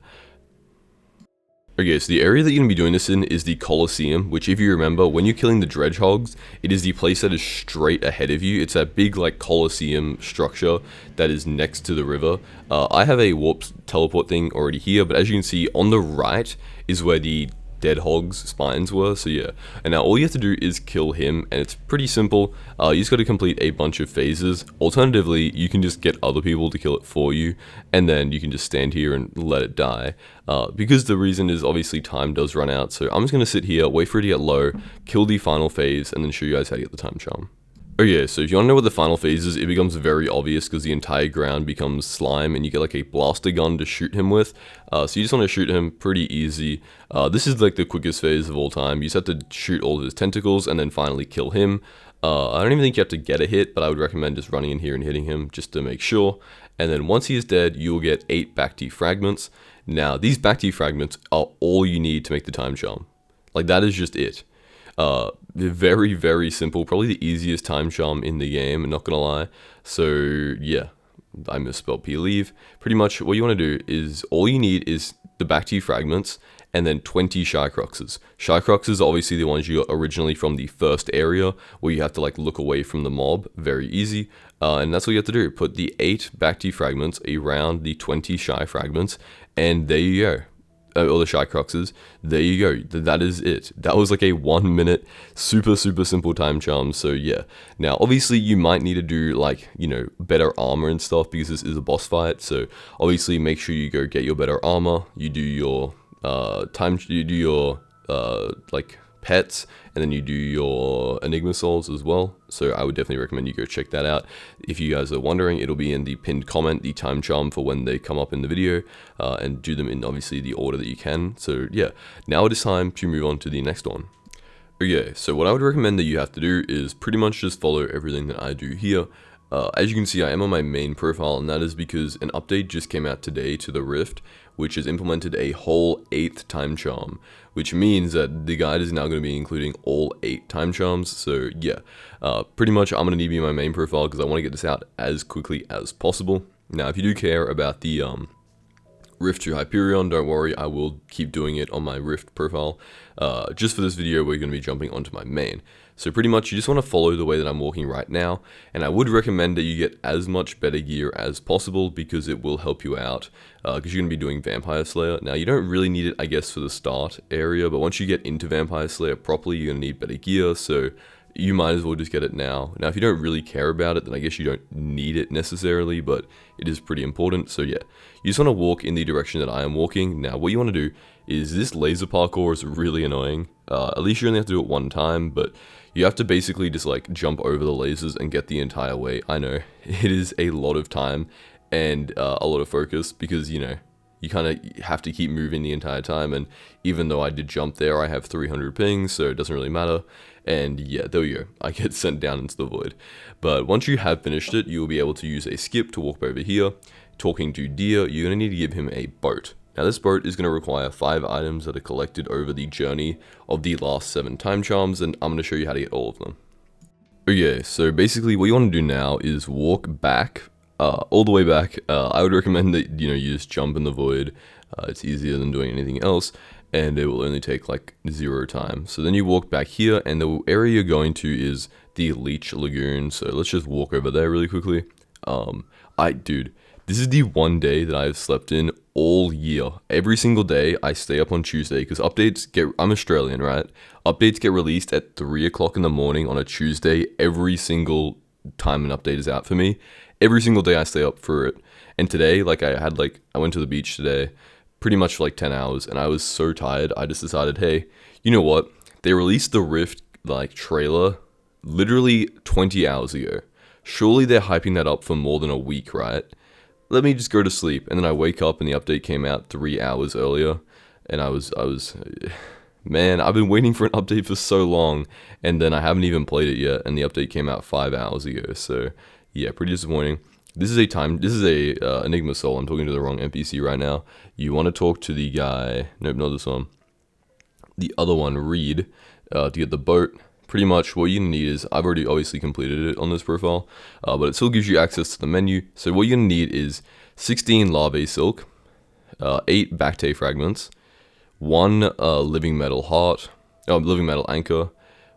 Okay, so the area that you're going to be doing this in is the Colosseum, which if you remember, when you're killing the Dredgehogs, it is the place that is straight ahead of you. It's that big, like, Colosseum structure that is next to the river. I have a warp teleport thing already here, but as you can see, on the right is where the dead hog's spines were, so yeah. And now all you have to do is kill him, and it's pretty simple. You just got to complete a bunch of phases. Alternatively, you can just get other people to kill it for you, and then you can just stand here and let it die. Because the reason is obviously time does run out, so I'm just going to sit here, wait for it to get low, kill the final phase, and then show you guys how to get the time charm. Okay, so if you want to know what the final phase is, it becomes very obvious because the entire ground becomes slime and you get like a blaster gun to shoot him with. So you just want to shoot him, pretty easy. This is like the quickest phase of all time. You just have to shoot all of his tentacles and then finally kill him. I don't even think you have to get a hit, but I would recommend just running in here and hitting him just to make sure. And then once he is dead, you'll get 8 Bacti fragments. Now, these Bacti fragments are all you need to make the time charm. Like, that is just it. Very simple, probably the easiest time charm in the game, not gonna lie. So yeah, I misspelled P-leave. Pretty much what you want to do is, all you need is the Bacti fragments and then 20 shy cruxes. Shy cruxes are obviously the ones you got originally from the first area where you have to like look away from the mob. Very easy. And that's what you have to do. Put the 8 Bacti fragments around the 20 shy fragments, and there you go. Or the shy cruxes, there you go. That is it. That was like a 1 minute, super simple time charm. So yeah. Now, obviously, you might need to do like, you know, better armor and stuff because this is a boss fight. So obviously, make sure you go get your better armor. You do your like pets, and then you do your Enigma souls as well. So I would definitely recommend you go check that out. If you guys are wondering, it'll be in the pinned comment, the time charm for when they come up in the video, and do them in obviously the order that you can. So yeah, now it is time to move on to the next one. Okay, so what I would recommend that you have to do is pretty much just follow everything that I do here. As you can see, I am on my main profile, and that is because an update just came out today to the Rift, which has implemented a whole 8th time charm, which means that the guide is now going to be including all 8 time charms. So yeah, pretty much I'm going to need to be my main profile because I want to get this out as quickly as possible. Now, if you do care about the Rift to Hyperion, don't worry, I will keep doing it on my Rift profile. Just for this video, we're going to be jumping onto my main. So pretty much you just want to follow the way that I'm walking right now, and I would recommend that you get as much better gear as possible because it will help you out, because you're going to be doing Vampire Slayer. Now, you don't really need it, I guess, for the start area, but once you get into Vampire Slayer properly, you're going to need better gear, so you might as well just get it now. Now, if you don't really care about it, then I guess you don't need it necessarily, but it is pretty important. So yeah, you just want to walk in the direction that I am walking. Now, what you want to do is, this laser parkour is really annoying. At least you only have to do it one time, but you have to basically just like jump over the lasers and get the entire way. I know, it is a lot of time and a lot of focus because, you know, you kind of have to keep moving the entire time, and even though I did jump there, I have 300 pings, so it doesn't really matter. And yeah, there we go, I get sent down into the void. But once you have finished it, you'll be able to use a skip to walk over here. Talking to Deer, you're going to need to give him a boat. Now, this boat is going to require 5 items that are collected over the journey of the last 7 time charms, and I'm going to show you how to get all of them. Okay, so basically what you want to do now is walk back, all the way back. I would recommend that, you know, you just jump in the void. It's easier than doing anything else, and it will only take like 0 time. So then you walk back here, and the area you're going to is the Leech Lagoon. So let's just walk over there really quickly. Dude, This is the one day that I've slept in all year. Every single day I stay up on Tuesday because I'm Australian, right? Updates get released at 3 o'clock in the morning on a Tuesday. Every single time an update is out for me. Every single day I stay up for it. And today, I went to the beach today pretty much for like 10 hours and I was so tired. I just decided, hey, you know what? They released the Rift trailer literally 20 hours ago. Surely they're hyping that up for more than a week, right? Let me just go to sleep. And then I wake up and the update came out 3 hours earlier. And man, I've been waiting for an update for so long. And then I haven't even played it yet. And the update came out 5 hours ago. So yeah, pretty disappointing. This is a Enigma soul. I'm talking to the wrong NPC right now. You want to talk to the guy, nope, not this one. The other one, Reed, to get the boat. Pretty much what you're going to need is, I've already obviously completed it on this profile, but it still gives you access to the menu. So what you're going to need is 16 larvae silk, 8 bacte fragments, 1 living metal anchor,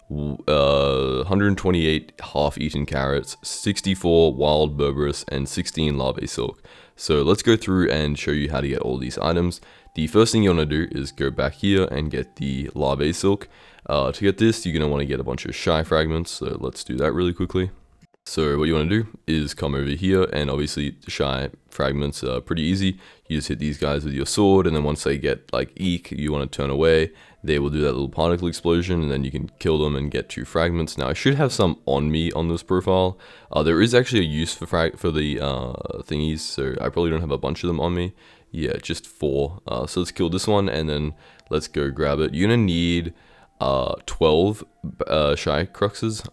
128 half-eaten carrots, 64 wild berberis, and 16 larvae silk. So let's go through and show you how to get all these items. The first thing you want to do is go back here and get the larvae silk. To get this, you're going to want to get a bunch of shy fragments, so let's do that really quickly. So what you want to do is come over here, and obviously the shy fragments are pretty easy. You just hit these guys with your sword, and then once they get like eek, you want to turn away, they will do that little particle explosion, and then you can kill them and get 2 fragments. Now I should have some on me on this profile. There is actually a use for the thingies, so I probably don't have a bunch of them on me. Yeah, just 4. So let's kill this one, and then let's go grab it. You're gonna need 12 shy cruxes.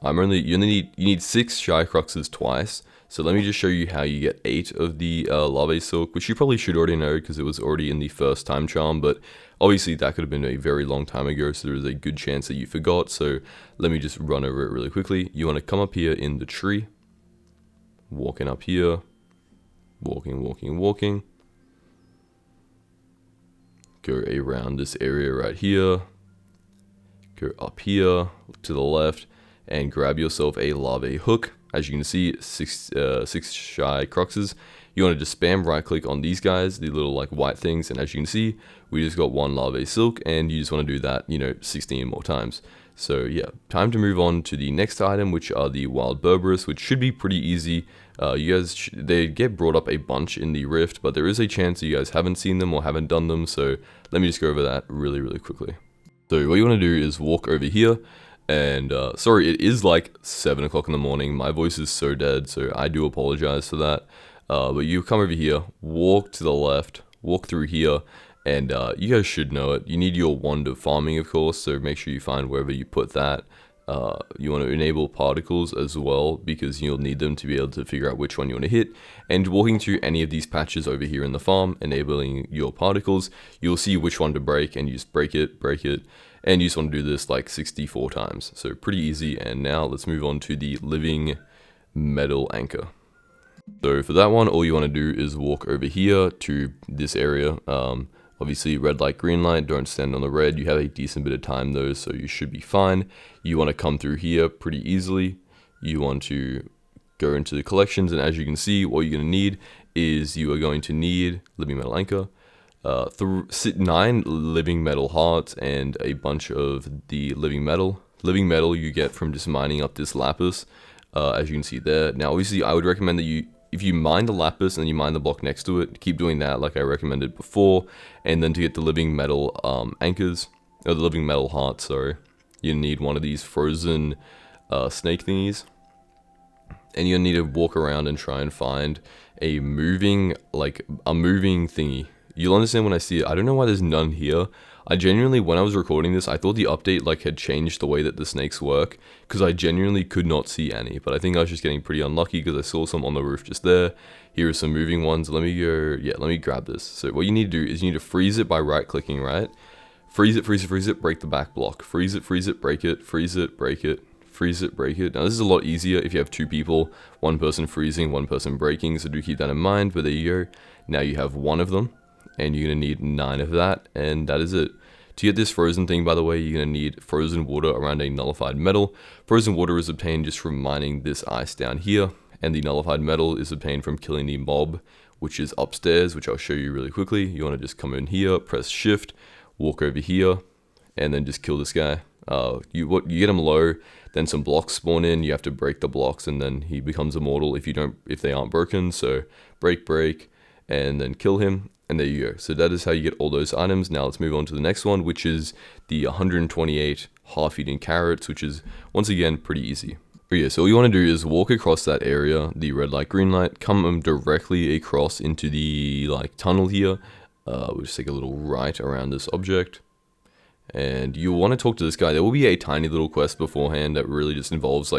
You need 6 shy cruxes twice. So let me just show you how you get 8 of the larvae silk, which you probably should already know because it was already in the first time charm, but obviously that could have been a very long time ago, so there is a good chance that you forgot. So let me just run over it really quickly. You want to come up here in the tree, walking up here, walking, go around this area right here, go up here to the left and grab yourself a larvae hook. As you can see, 6 shy cruxes. You want to just spam right click on these guys, the little like white things, and as you can see, we just got 1 larvae silk, and you just want to do that, 16 more times. So yeah, time to move on to the next item, which are the wild berberis, which should be pretty easy. They get brought up a bunch in the Rift, but there is a chance that you guys haven't seen them or haven't done them, so let me just go over that really quickly. So what you want to do is walk over here, and sorry, it is like 7 o'clock in the morning. My voice is so dead, so I do apologize for that. But you come over here, walk to the left, walk through here, and you guys should know it. You need your wand of farming, of course, so make sure you find wherever you put that. You want to enable particles as well, because you'll need them to be able to figure out which one you want to hit. And walking through any of these patches over here in the farm, enabling your particles, you'll see which one to break, and you just break it, and you just want to do this like 64 times. So pretty easy. And now let's move on to the living metal anchor. So for that one, all you want to do is walk over here to this area. Obviously red light, green light, don't stand on the red. You have a decent bit of time though, so you should be fine. You want to come through here pretty easily. You want to go into the collections, and as you can see, what you're going to need is you are going to need living metal anchor, 9 living metal hearts, and a bunch of the living metal. Living metal you get from just mining up this lapis, as you can see there. Now obviously I would recommend that if you mine the lapis and you mine the block next to it, keep doing that like I recommended before. And then to get the living metal anchors, or the living metal hearts, sorry, you need one of these frozen snake thingies. And you need to walk around and try and find a moving thingy. You'll understand when I see it. I don't know why there's none here. I genuinely, when I was recording this, I thought the update had changed the way that the snakes work, because I genuinely could not see any. But I think I was just getting pretty unlucky because I saw some on the roof just there. Here are some moving ones. Let me grab this. So what you need to do is you need to freeze it by right clicking, right? Freeze it, break the back block. Freeze it, break it, freeze it, break it, freeze it, break it. Now this is a lot easier if you have 2 people, 1 person freezing, 1 person breaking, so do keep that in mind. But there you go. Now you have 1 of them, and you're going to need 9 of that, and that is it. To get this frozen thing, by the way, you're going to need frozen water around a nullified metal. Frozen water is obtained just from mining this ice down here, and the nullified metal is obtained from killing the mob, which is upstairs, which I'll show you really quickly. You want to just come in here, press shift, walk over here, and then just kill this guy. You get him low, then some blocks spawn in. You have to break the blocks, and then he becomes immortal if they aren't broken. So break, and then kill him, and there you go. So that is how you get all those items. Now let's move on to the next one, which is the 128 half-eaten carrots, which is once again pretty easy. But yeah, so all you want to do is walk across that area, the red light, green light, come directly across into the tunnel here. We'll just take a little right around this object. And you'll want to talk to this guy. There will be a tiny little quest beforehand that really just involves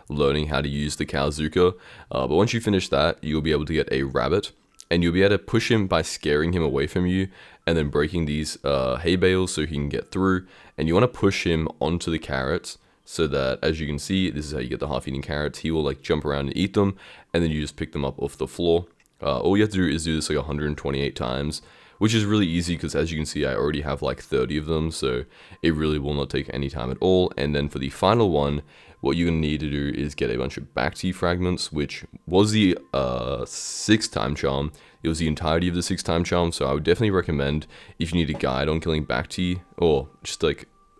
learning how to use the Cowzooka. But once you finish that, you'll be able to get a rabbit. And you'll be able to push him by scaring him away from you and then breaking these hay bales so he can get through. And you want to push him onto the carrots so that, as you can see, this is how you get the half-eaten carrots. He will jump around and eat them, and then you just pick them up off the floor. All you have to do is do this 128 times, which is really easy because, as you can see, I already have 30 of them, so it really will not take any time at all. And then for the final one, what you're going to need to do is get a bunch of Bacti fragments, which was the 6th time charm. It was the entirety of the 6th time charm, so I would definitely recommend, if you need a guide on killing Bacti, or just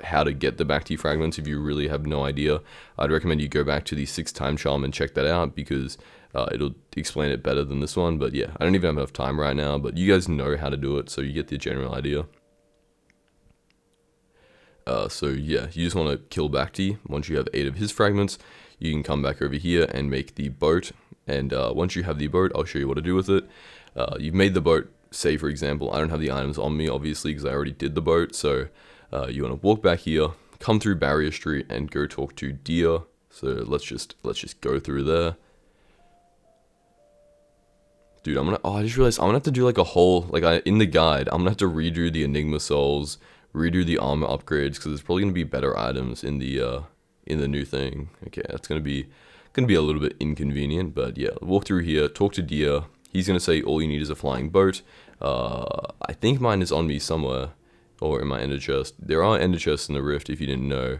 how to get the Bacti fragments if you really have no idea, I'd recommend you go back to the 6th time charm and check that out, because it'll explain it better than this one. But yeah, I don't even have enough time right now, but you guys know how to do it, so you get the general idea. So yeah, you just want to kill Bacti. Once you have 8 of his fragments, you can come back over here and make the boat. And once you have the boat, I'll show you what to do with it. You've made the boat. Say for example, I don't have the items on me, obviously, because I already did the boat. So you want to walk back here, come through Barrier Street, and go talk to Deer. So let's just go through there. Dude, I just realized I'm gonna have to do a whole, in the guide, I'm gonna have to redo the Enigma souls, redo the armor upgrades, because there's probably gonna be better items in the new thing. Okay, that's gonna be a little bit inconvenient, but yeah, walk through here, talk to Deer. He's gonna say all you need is a flying boat. I think mine is on me somewhere, or in my ender chest. There are ender chests in the rift if you didn't know.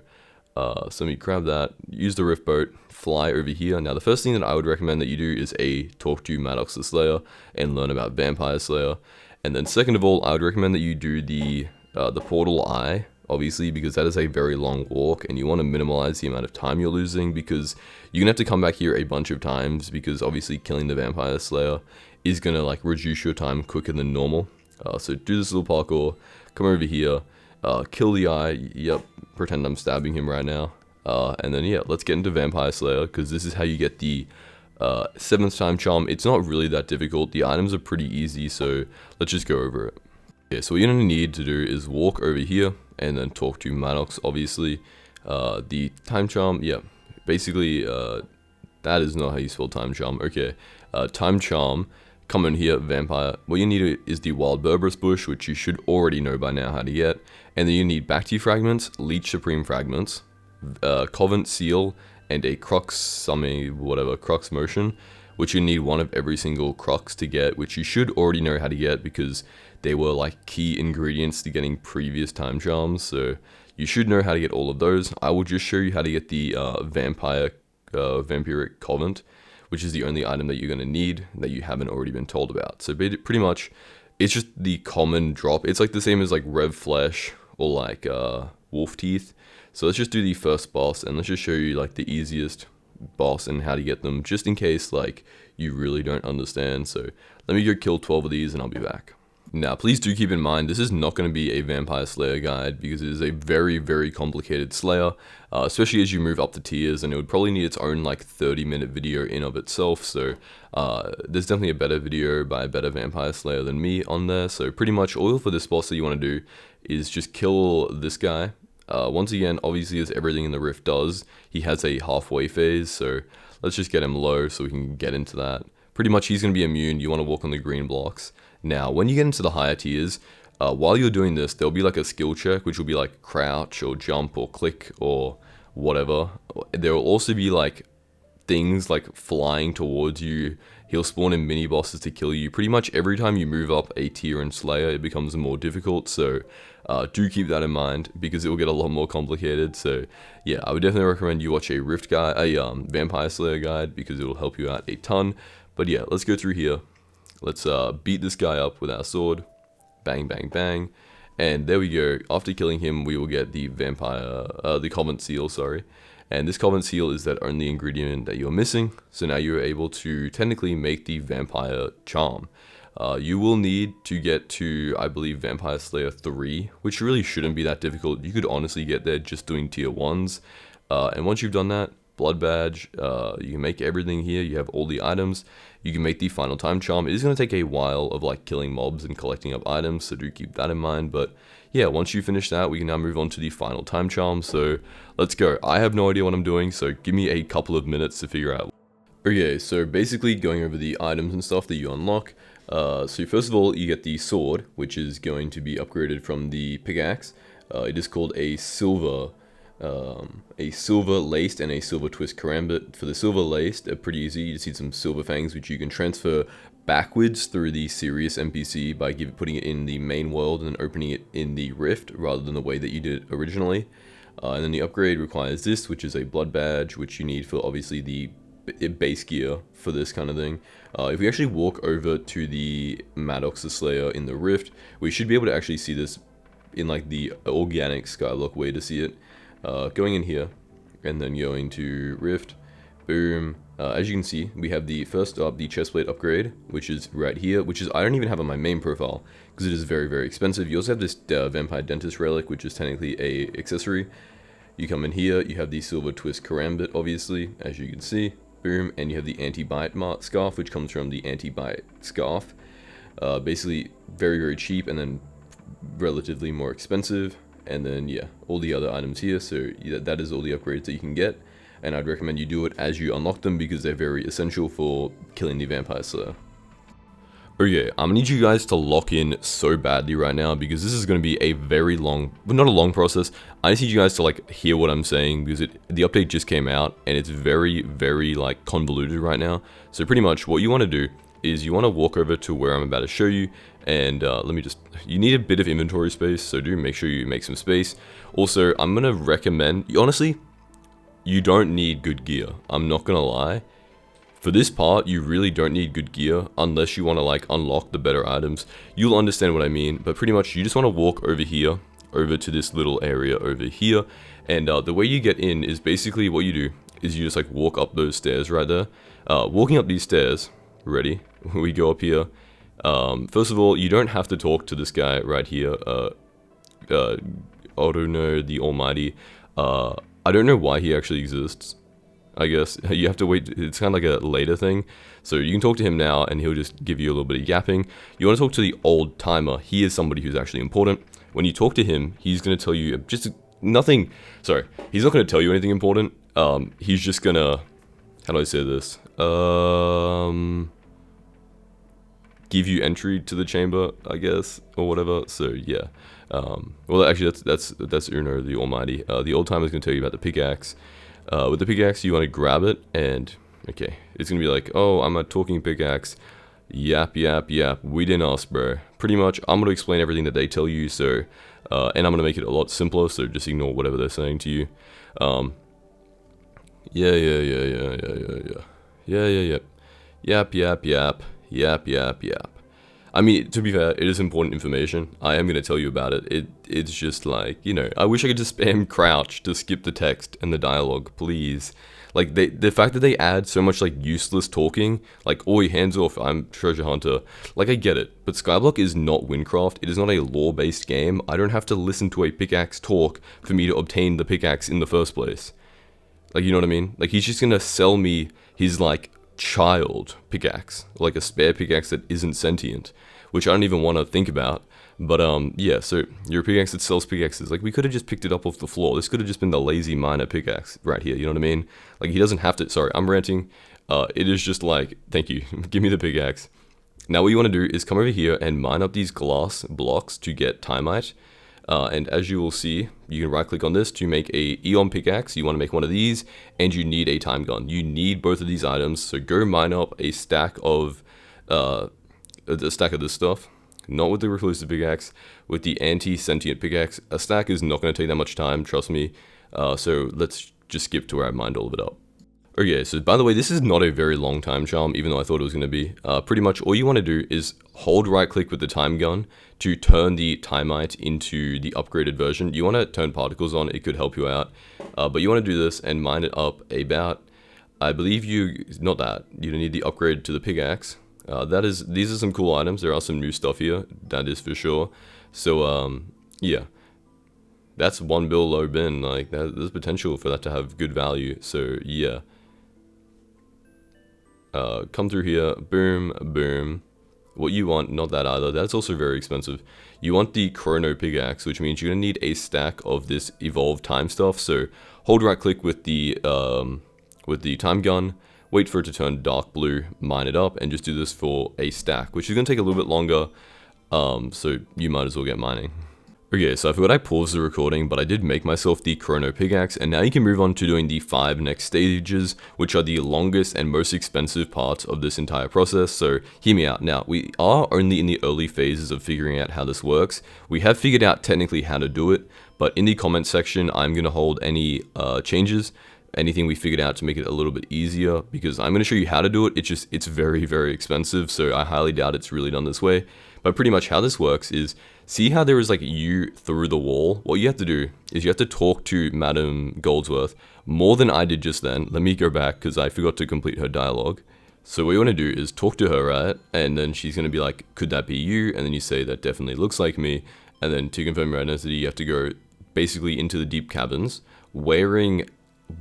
So let me grab that, use the rift boat, fly over here. Now the first thing that I would recommend that you do is talk to Maddox the Slayer and learn about Vampire Slayer. And then second of all, I would recommend that you do the portal eye, obviously, because that is a very long walk and you want to minimize the amount of time you're losing, because you're gonna have to come back here a bunch of times, because obviously killing the Vampire Slayer is gonna reduce your time quicker than normal. So do this little parkour, come over here, kill the eye, yep, pretend I'm stabbing him right now, and then yeah, let's get into Vampire Slayer, because this is how you get the 7th time charm. It's not really that difficult, the items are pretty easy, so let's just go over it. Okay, so what you're going to need to do is walk over here, and then talk to Maddox, obviously. The time charm, yeah, basically, that is not how you spell time charm. Okay, time charm, come in here, vampire. What you need is the wild Berberis bush, which you should already know by now how to get. And then you need Bacti fragments, Leech Supreme fragments, Covent seal, and a Crux Crux motion, which you need one of every single Crux to get, which you should already know how to get because they were key ingredients to getting previous time charms. So you should know how to get all of those. I will just show you how to get the vampiric Covent, which is the only item that you're going to need that you haven't already been told about. So pretty much, it's just the common drop. It's the same as Rev Flesh or Wolf Teeth. So let's just do the first boss, and let's just show you the easiest boss and how to get them, just in case you really don't understand. So let me go kill 12 of these and I'll be back. Now, please do keep in mind, this is not going to be a Vampire Slayer guide, because it is a very, very complicated Slayer, especially as you move up the tiers, and it would probably need its own 30-minute video in of itself. So there's definitely a better video by a better Vampire Slayer than me on there. So pretty much all for this boss that you want to do is just kill this guy. Once again, obviously, as everything in the rift does, he has a halfway phase, so let's just get him low so we can get into that. Pretty much he's going to be immune. You want to walk on the green blocks. Now, when you get into the higher tiers, while you're doing this, there'll be a skill check, which will be crouch or jump or click or whatever. There will also be things flying towards you. He'll spawn in mini bosses to kill you. Pretty much every time you move up a tier in Slayer, it becomes more difficult. So do keep that in mind, because it will get a lot more complicated. So yeah, I would definitely recommend you watch a Rift guide, Vampire Slayer guide, because it will help you out a ton. But yeah, let's go through here. Let's beat this guy up with our sword. Bang, bang, bang. And there we go. After killing him, we will get the the Covenant Seal, sorry. And this Covenant Seal is that only ingredient that you're missing. So now you're able to technically make the Vampire Charm. You will need to get to, I believe, Vampire Slayer 3, which really shouldn't be that difficult. You could honestly get there just doing tier 1s. And once you've done that, Blood Badge, you can make everything here. You have all the items. You can make the final time charm. It is going to take a while of like killing mobs and collecting up items, so do keep that in mind. But yeah, once you finish that, we can now move on to the final time charm. So let's go. I have no idea what I'm doing, so give me a couple of minutes to figure out. Okay, so basically going over the items and stuff that you unlock. So first of all, you get the sword, which is going to be upgraded from the pickaxe. It is called a silver laced and a silver twist karambit. For the silver laced, they're pretty easy. You just need some silver fangs, which you can transfer backwards through the serious NPC by putting it in the main world and then opening it in the rift rather than the way that you did it originally. And then the upgrade requires this, which is a blood badge, which you need for obviously the base gear for this kind of thing. If we actually walk over to the Maddox the Slayer in the rift, we should be able to actually see this in like the organic Skyblock way to see it. Going in here and then going to rift, boom. As you can see, we have the first up, the chestplate upgrade, which is right here, which is I don't even have on my main profile because it is very, very expensive. You also have this vampire dentist relic, which is technically a accessory. You come in here, you have the silver twist karambit, obviously, as you can see, boom, and you have the anti-bite scarf, which comes from the anti-bite scarf. Basically, very, very cheap, and then relatively more expensive. And then yeah, all the other items here. So yeah, that is all the upgrades that you can get, and I'd recommend you do it as you unlock them because they're very essential for killing the Vampire Slayer. Okay, I'm gonna need you guys to lock in so badly right now because this is gonna be a very long, but not a long process. I just need you guys to like hear what I'm saying because the update just came out and it's very, very like convoluted right now. So pretty much what you want to do is you want to walk over to where I'm about to show you, and you need a bit of inventory space, so do make sure you make some space. Also, I'm gonna recommend, honestly, you don't need good gear. I'm not gonna lie. For this part, you really don't need good gear unless you want to like unlock the better items. You'll understand what I mean, but pretty much you just want to walk over here, over to this little area over here, and the way you get in is basically what you do is you just like walk up those stairs right there. Walking up these stairs, ready? We go up here. First of all, you don't have to talk to this guy right here. Autono the Almighty. I don't know why he actually exists. I guess you have to wait. It's kind of like a later thing. So you can talk to him now and he'll just give you a little bit of yapping. You want to talk to the old timer. He is somebody who's actually important. When you talk to him, he's going to tell you just nothing. Sorry, he's not going to tell you anything important. He's just going to, how do I say this? Give you entry to the chamber, I guess, or whatever. So yeah. Well, actually, that's Uno the Almighty. The old timer is going to tell you about the pickaxe. With the pickaxe, you want to grab it, and okay, it's going to be like, oh, I'm a talking pickaxe. Yap, yap, yap. We didn't ask, bro. Pretty much, I'm going to explain everything that they tell you. So, and I'm going to make it a lot simpler. So just ignore whatever they're saying to you. Yap, yap, yap. Yap, yap, yap. I mean, to be fair, it is important information. I am going to tell you about it. It's just like, you know, I wish I could just spam crouch to skip the text and the dialogue, please. Like, the fact that they add so much, like, useless talking, like, oi, hands off, I'm treasure hunter. Like, I get it, but Skyblock is not Winecraft. It is not a lore-based game. I don't have to listen to a pickaxe talk for me to obtain the pickaxe in the first place. Like, you know what I mean? Like, he's just going to sell me his, like, child pickaxe, like a spare pickaxe that isn't sentient, which I don't even want to think about. But yeah, so your pickaxe that sells pickaxes, like we could have just picked it up off the floor. This could have just been the lazy miner pickaxe right here, you know what I mean? Like he doesn't have to, sorry, I'm ranting. It is just like, thank you, give me the pickaxe. Now what you want to do is come over here and mine up these glass blocks to get timite. And as you will see, you can right click on this to make a Eon pickaxe. You want to make one of these, and you need a time gun. You need both of these items, so go mine up a stack of this stuff. Not with the reclusive pickaxe, with the anti-sentient pickaxe. A stack is not going to take that much time, trust me. So let's just skip to where I mined all of it up. Okay, so by the way, this is not a very long time charm, even though I thought it was going to be. Pretty much all you want to do is hold right click with the time gun to turn the timite into the upgraded version. You want to turn particles on, it could help you out. But you want to do this and mine it up about, I believe you don't need the upgrade to the pickaxe. These are some cool items. There are some new stuff here, that is for sure. So, yeah. That's one bill low bin, like, there's potential for that to have good value, so yeah. Come through here, boom, boom. What you want, not that either, that's also very expensive. You want the chrono pickaxe, which means you're gonna need a stack of this evolved time stuff, so hold right click with the time gun, wait for it to turn dark blue, mine it up, and just do this for a stack, which is gonna take a little bit longer, so you might as well get mining. Okay, so I forgot I paused the recording, but I did make myself the chrono pickaxe, and now you can move on to doing the 5 next stages, which are the longest and most expensive parts of this entire process, so hear me out. Now, we are only in the early phases of figuring out how this works. We have figured out technically how to do it, but in the comment section, I'm going to hold any changes, anything we figured out to make it a little bit easier, because I'm going to show you how to do it. It's very, very expensive, so I highly doubt it's really done this way. But pretty much how this works is, see how there is like you through the wall? What you have to do is you have to talk to Madam Goldsworth more than I did just then. Let me go back because I forgot to complete her dialogue. So what you want to do is talk to her, right? And then she's going to be like, could that be you? And then you say, that definitely looks like me. And then to confirm your identity, you have to go basically into the deep caverns wearing,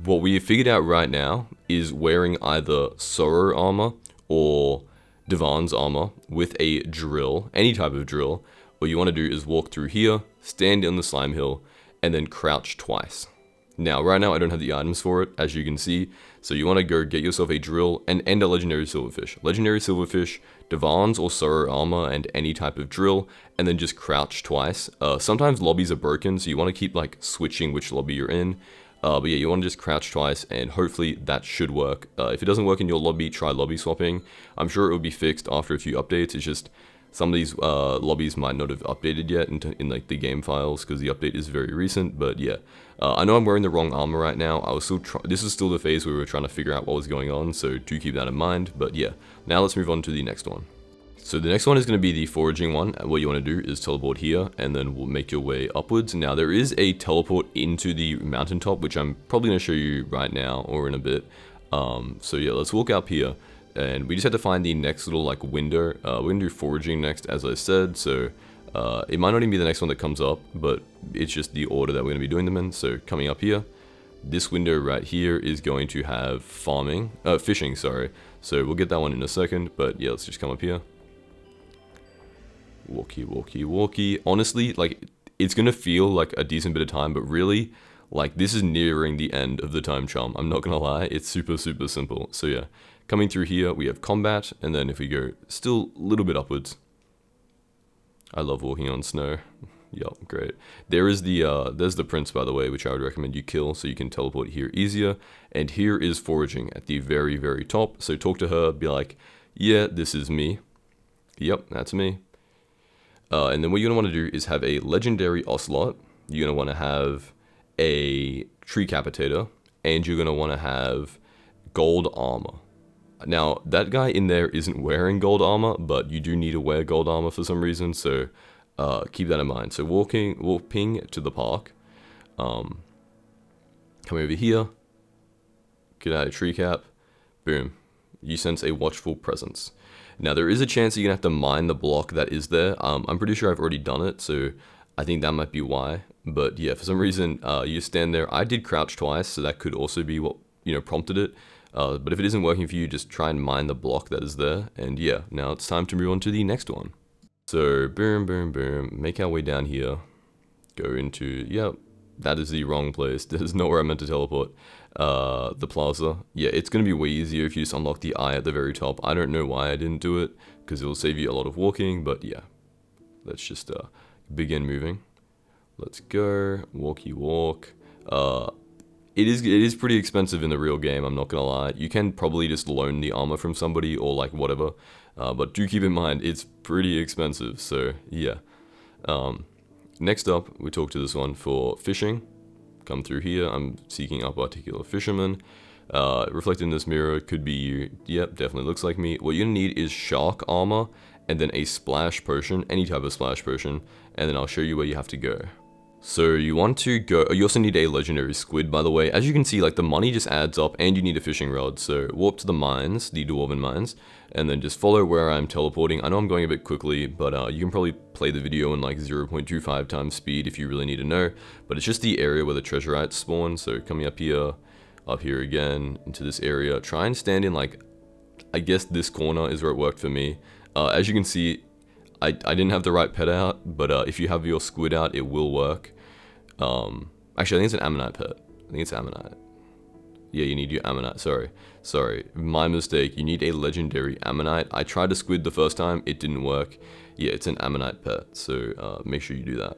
what we have figured out right now is wearing either Sorrow armor or Divan's armor with a drill, any type of drill. What you want to do is walk through here, stand on the slime hill, and then crouch twice. Now, right now I don't have the items for it, as you can see, so you want to go get yourself a drill and a legendary silverfish. Legendary silverfish, Divan's or Sorrow armor, and any type of drill, and then just crouch twice. Sometimes lobbies are broken, so you want to keep like switching which lobby you're in. But yeah, you want to just crouch twice, and hopefully that should work. If it doesn't work in your lobby, try lobby swapping. I'm sure it will be fixed after a few updates. It's just some of these lobbies might not have updated yet in like the game files, because the update is very recent. But yeah, I know I'm wearing the wrong armor right now. This is still the phase where we were trying to figure out what was going on, so do keep that in mind. But yeah, now let's move on to the next one. So the next one is going to be the foraging one. What you want to do is teleport here, and then we'll make your way upwards. Now there is a teleport into the mountaintop, which I'm probably going to show you right now or in a bit. So yeah, let's walk up here, and we just have to find the next little like window. We're going to do foraging next, as I said. So it might not even be the next one that comes up, but it's just the order that we're going to be doing them in. So coming up here, this window right here is going to have fishing, sorry. So we'll get that one in a second, but yeah, let's just come up here. Walkie, walkie, walkie. Honestly, like, it's gonna feel like a decent bit of time, but really, like, this is nearing the end of the time charm. I'm not gonna lie, it's super, super simple. So yeah, coming through here, we have combat, and then if we go still a little bit upwards. I love walking on snow. Yup, great. There's the prince, by the way, which I would recommend you kill, so you can teleport here easier. And here is foraging at the very, very top. So talk to her, be like, yeah, this is me. Yep, that's me. And then what you're going to want to do is have a legendary ocelot, you're going to want to have a tree capitator, and you're going to want to have gold armor. Now, that guy in there isn't wearing gold armor, but you do need to wear gold armor for some reason, so keep that in mind. So walking to the park, come over here, get out a tree cap, boom, you sense a watchful presence. Now, there is a chance that you're going to have to mine the block that is there. I'm pretty sure I've already done it, so I think that might be why. But yeah, for some reason, you stand there. I did crouch twice, so that could also be what, prompted it. But if it isn't working for you, just try and mine the block that is there. And yeah, now it's time to move on to the next one. So, boom, boom, boom. Make our way down here. Go into, yep, that is the wrong place. This is not where I meant to teleport. The plaza. Yeah, it's going to be way easier if you just unlock the eye at the very top. I don't know why I didn't do it, because it will save you a lot of walking, but yeah. Let's just begin moving. Let's go. Walkie walk. It is pretty expensive in the real game, I'm not going to lie. You can probably just loan the armor from somebody or like whatever. But do keep in mind, it's pretty expensive, so yeah. Next up, we talk to this one for fishing. Come through here, I'm seeking up particular fisherman. Reflected in this mirror could be you. Yep, definitely looks like me. What you're gonna need is shark armor, and then a splash potion, any type of splash potion, and then I'll show you where you have to go. So you want to go, you also need a legendary squid, by the way. As you can see, like, the money just adds up, and you need a fishing rod. So warp to the mines, the dwarven mines, and then just follow where I'm teleporting. I know I'm going a bit quickly, but you can probably play the video in like 0.25 times speed if you really need to know. But it's just the area where the treasurites spawn. So coming up here again, into this area. Try and stand in, like, I guess this corner is where it worked for me. As you can see, I didn't have the right pet out, but if you have your squid out, it will work. Actually, I think it's an ammonite pet. I think it's ammonite. Yeah, you need your ammonite. Sorry, my mistake. You need a legendary ammonite. I tried a squid the first time, it didn't work. Yeah, it's an ammonite pet, so make sure you do that.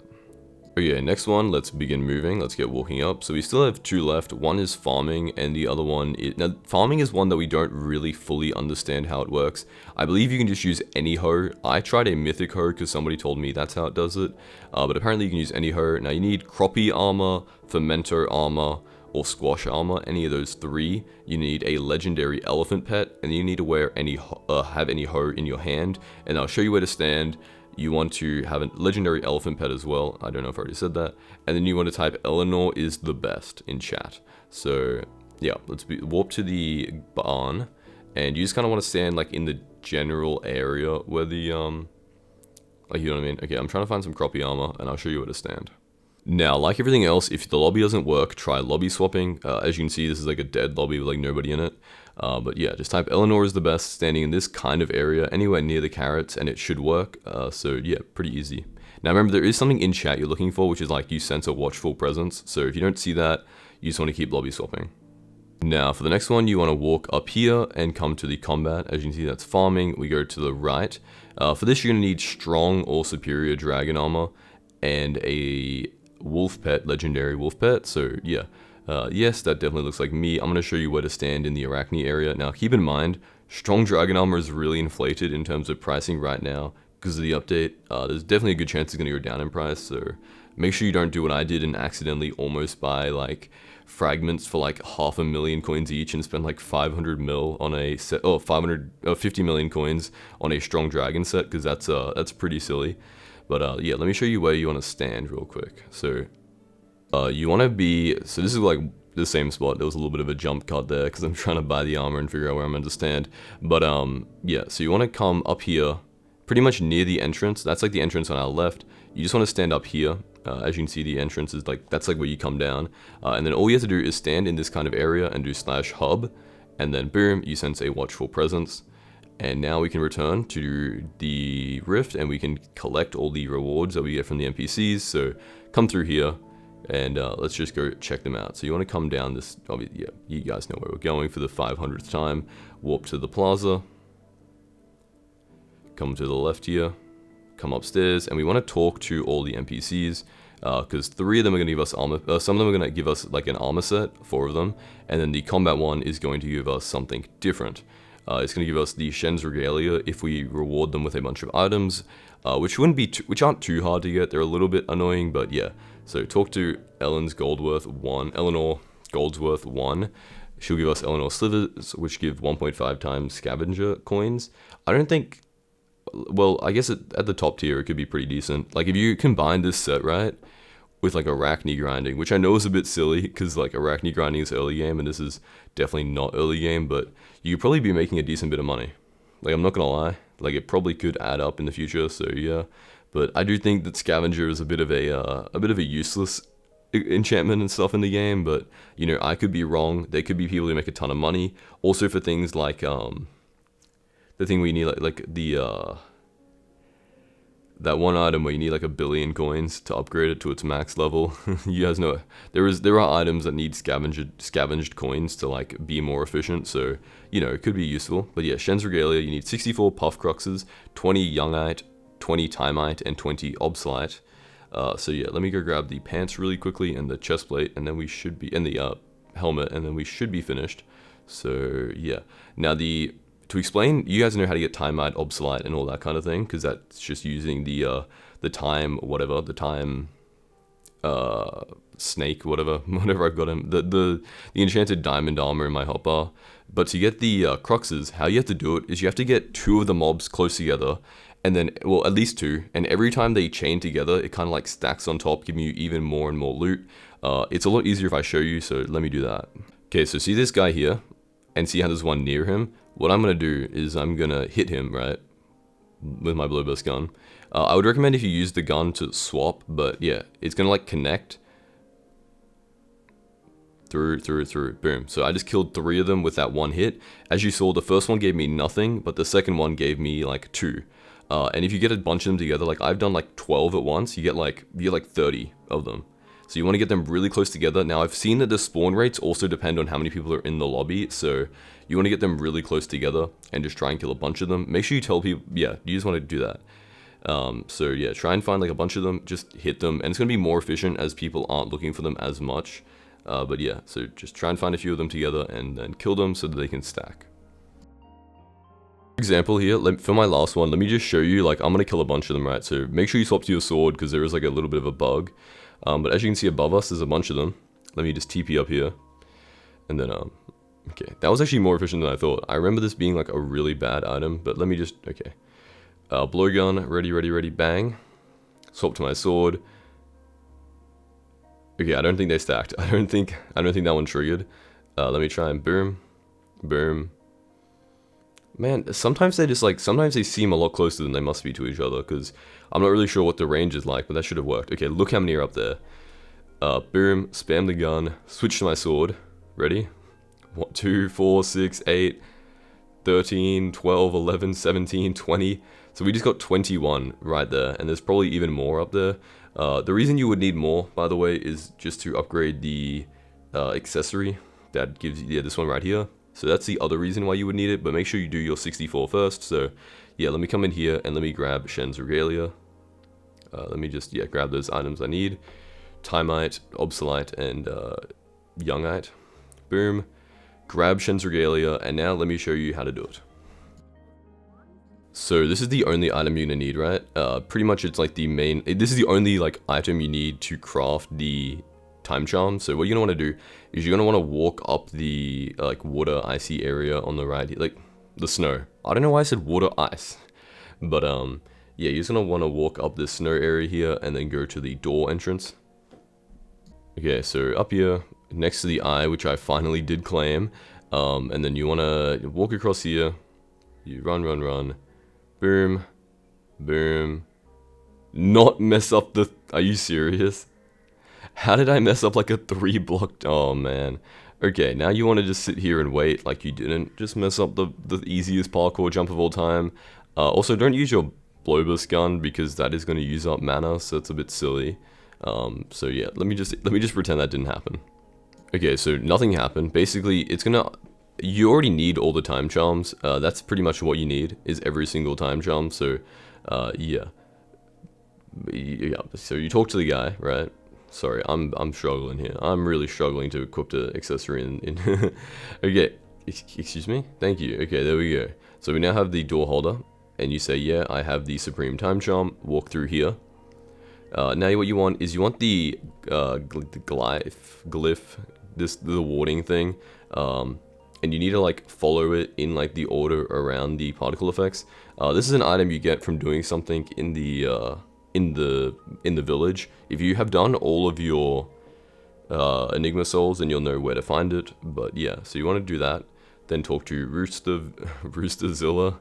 Okay, next one, let's begin moving. Let's get walking up. So we still have 2 left. One is farming, and the other one is... Now, farming is one that we don't really fully understand how it works. I believe you can just use any hoe. I tried a mythic hoe because somebody told me that's how it does it. But apparently you can use any hoe. Now, you need croppy armor, fermenter armor, or squash armor. Any of those 3. You need a legendary elephant pet, and you need to wear have any hoe in your hand. And I'll show you where to stand. You want to have a legendary elephant pet as well. I don't know if I already said that. And then you want to type Eleanor is the best in chat. So yeah, let's warp to the barn. And you just kind of want to stand like in the general area where the, like, you know what I mean? Okay, I'm trying to find some croppy armor and I'll show you where to stand. Now, like everything else, if the lobby doesn't work, try lobby swapping. As you can see, this is like a dead lobby with like nobody in it. But yeah, just type Eleanor is the best, standing in this kind of area, anywhere near the carrots, and it should work. So yeah, pretty easy. Now remember, there is something in chat you're looking for, which is like you sense a watchful presence. So if you don't see that, you just want to keep lobby swapping. Now for the next one, you want to walk up here and come to the combat. As you can see, that's farming. We go to the right. For this, you're going to need strong or superior dragon armor and a wolf pet, legendary wolf pet. So yeah. Yes, that definitely looks like me. I'm going to show you where to stand in the Arachne area. Now, keep in mind, strong dragon armor is really inflated in terms of pricing right now because of the update. There's definitely a good chance it's going to go down in price, so make sure you don't do what I did and accidentally almost buy, like, fragments for, like, 500,000 coins each and spend, like, 500 mil on a set, 50 million coins on a strong dragon set, because that's pretty silly. But, yeah, let me show you where you want to stand real quick. So... you want to be, so this is like the same spot. There was a little bit of a jump cut there because I'm trying to buy the armor and figure out where I'm meant to stand. But yeah, so you want to come up here, pretty much near the entrance. That's like the entrance on our left. You just want to stand up here. As you can see, the entrance is like, that's like where you come down. And then all you have to do is stand in this kind of area and do /hub. And then boom, you sense a watchful presence. And now we can return to the rift and we can collect all the rewards that we get from the NPCs. So come through here. And let's just go check them out. So you want to come down this, obviously, yeah, you guys know where we're going for the 500th time. Warp to the plaza. Come to the left here. Come upstairs. And we want to talk to all the NPCs. Because 3 of them are going to give us armor. Some of them are going to give us like an armor set, 4 of them. And then the combat one is going to give us something different. It's going to give us the Shen's Regalia if we reward them with a bunch of items. Which aren't too hard to get. They're a little bit annoying, but yeah. So talk to Eleanor Goldsworth 1. She'll give us Eleanor Slivers, which give 1.5 times scavenger coins. I don't think, well, I guess at the top tier it could be pretty decent. Like if you combine this set, right, with like Arachne grinding, which I know is a bit silly because like Arachne grinding is early game and this is definitely not early game, but you could probably be making a decent bit of money. Like I'm not gonna lie, like it probably could add up in the future, so yeah. But I do think that Scavenger is a bit of a useless enchantment and stuff in the game. But you know, I could be wrong. There could be people who make a ton of money. Also for things like the thing where you need like the that one item where you need like 1 billion coins to upgrade it to its max level. You guys know there are items that need scavenged coins to like be more efficient. So you know it could be useful. But yeah, Shen's Regalia. You need 64 Puff Cruxes, 20 Youngite, 20 Timite, and 20 Obsolite. So yeah, let me go grab the pants really quickly and the chest plate, and then we should be, and the helmet, and then we should be finished. So yeah, now to explain, you guys know how to get Timite, Obsolite, and all that kind of thing, because that's just using the time, snake, whatever I've got him, the enchanted diamond armor in my hotbar. But to get the Cruxes, how you have to do it is you have to get 2 of the mobs close together, and then, well, at least 2, and every time they chain together, it kind of like stacks on top, giving you even more and more loot. It's a lot easier if I show you, so let me do that. Okay, so see this guy here, and see how there's one near him? What I'm gonna do is I'm gonna hit him, right, with my blowburst gun. I would recommend if you use the gun to swap, but yeah, it's gonna like connect through, boom. So I just killed 3 of them with that one hit. As you saw, the first one gave me nothing, but the second one gave me like 2. And if you get a bunch of them together, like I've done like 12 at once, you get like 30 of them. So you want to get them really close together. Now I've seen that the spawn rates also depend on how many people are in the lobby, so you want to get them really close together and just try and kill a bunch of them. Make sure you tell people, yeah, you just want to do that. So yeah, try and find like a bunch of them, just hit them, and it's going to be more efficient as people aren't looking for them as much. But yeah, so just try and find a few of them together and then kill them so that they can stack. Example here, for my last one, let me just show you, like I'm going to kill a bunch of them, right? So make sure you swap to your sword because there is like a little bit of a bug. But as you can see above us, there's a bunch of them. Let me just TP up here. And then, okay, that was actually more efficient than I thought. I remember this being like a really bad item, but let me just, okay. Blowgun, ready, bang. Swap to my sword. Okay, I don't think they stacked. I don't think that one triggered. Let me try and boom. Man, sometimes they just like, sometimes they seem a lot closer than they must be to each other, because I'm not really sure what the range is like, but that should have worked. Okay, look how many are up there. Boom, spam the gun, switch to my sword. Ready? 1, 2, 4, 6, 8, 13, 12, 11, 17, 20. So we just got 21 right there, and there's probably even more up there. The reason you would need more, by the way, is just to upgrade the accessory that gives you, yeah, this one right here. So that's the other reason why you would need it, but make sure you do your 64 first. So yeah, let me come in here and let me grab Shen's Regalia. Let me just, yeah, grab those items I need. Timite, Obsolite, and Youngite. Boom. Grab Shen's Regalia, and now let me show you how to do it. So this is the only item you're gonna need, right? Pretty much it's like the main, this is the only like item you need to craft the time charm. So what you're gonna want to do is you're gonna want to walk up the like water icy area on the right, like the snow. I don't know why I said water ice, but yeah, you're just gonna want to walk up this snow area here and then go to the door entrance. Okay, so up here next to the eye, which I finally did claim, and then you want to walk across here. You run, boom, not mess up the, are you serious? How did I mess up like a 3-block? Oh man. Okay, now you want to just sit here and wait like you didn't. Just mess up the easiest parkour jump of all time. Also, don't use your blowburst gun because that is going to use up mana, so it's a bit silly. So yeah, let me just pretend that didn't happen. Okay, so nothing happened. Basically, it's gonna, you already need all the time charms. That's pretty much what you need, is every single time charm. So yeah. So you talk to the guy, right? Sorry, I'm struggling here. I'm really struggling to equip the accessory in okay, excuse me? Thank you. Okay, there we go. So we now have the door holder, and you say, yeah, I have the supreme time charm. Walk through here. Now what you want is you want the glyph, the warding thing, and you need to like follow it in like the order around the particle effects. This is an item you get from doing something in the village. If you have done all of your Enigma souls, then you'll know where to find it. But yeah, so you want to do that. Then talk to Roosterzilla.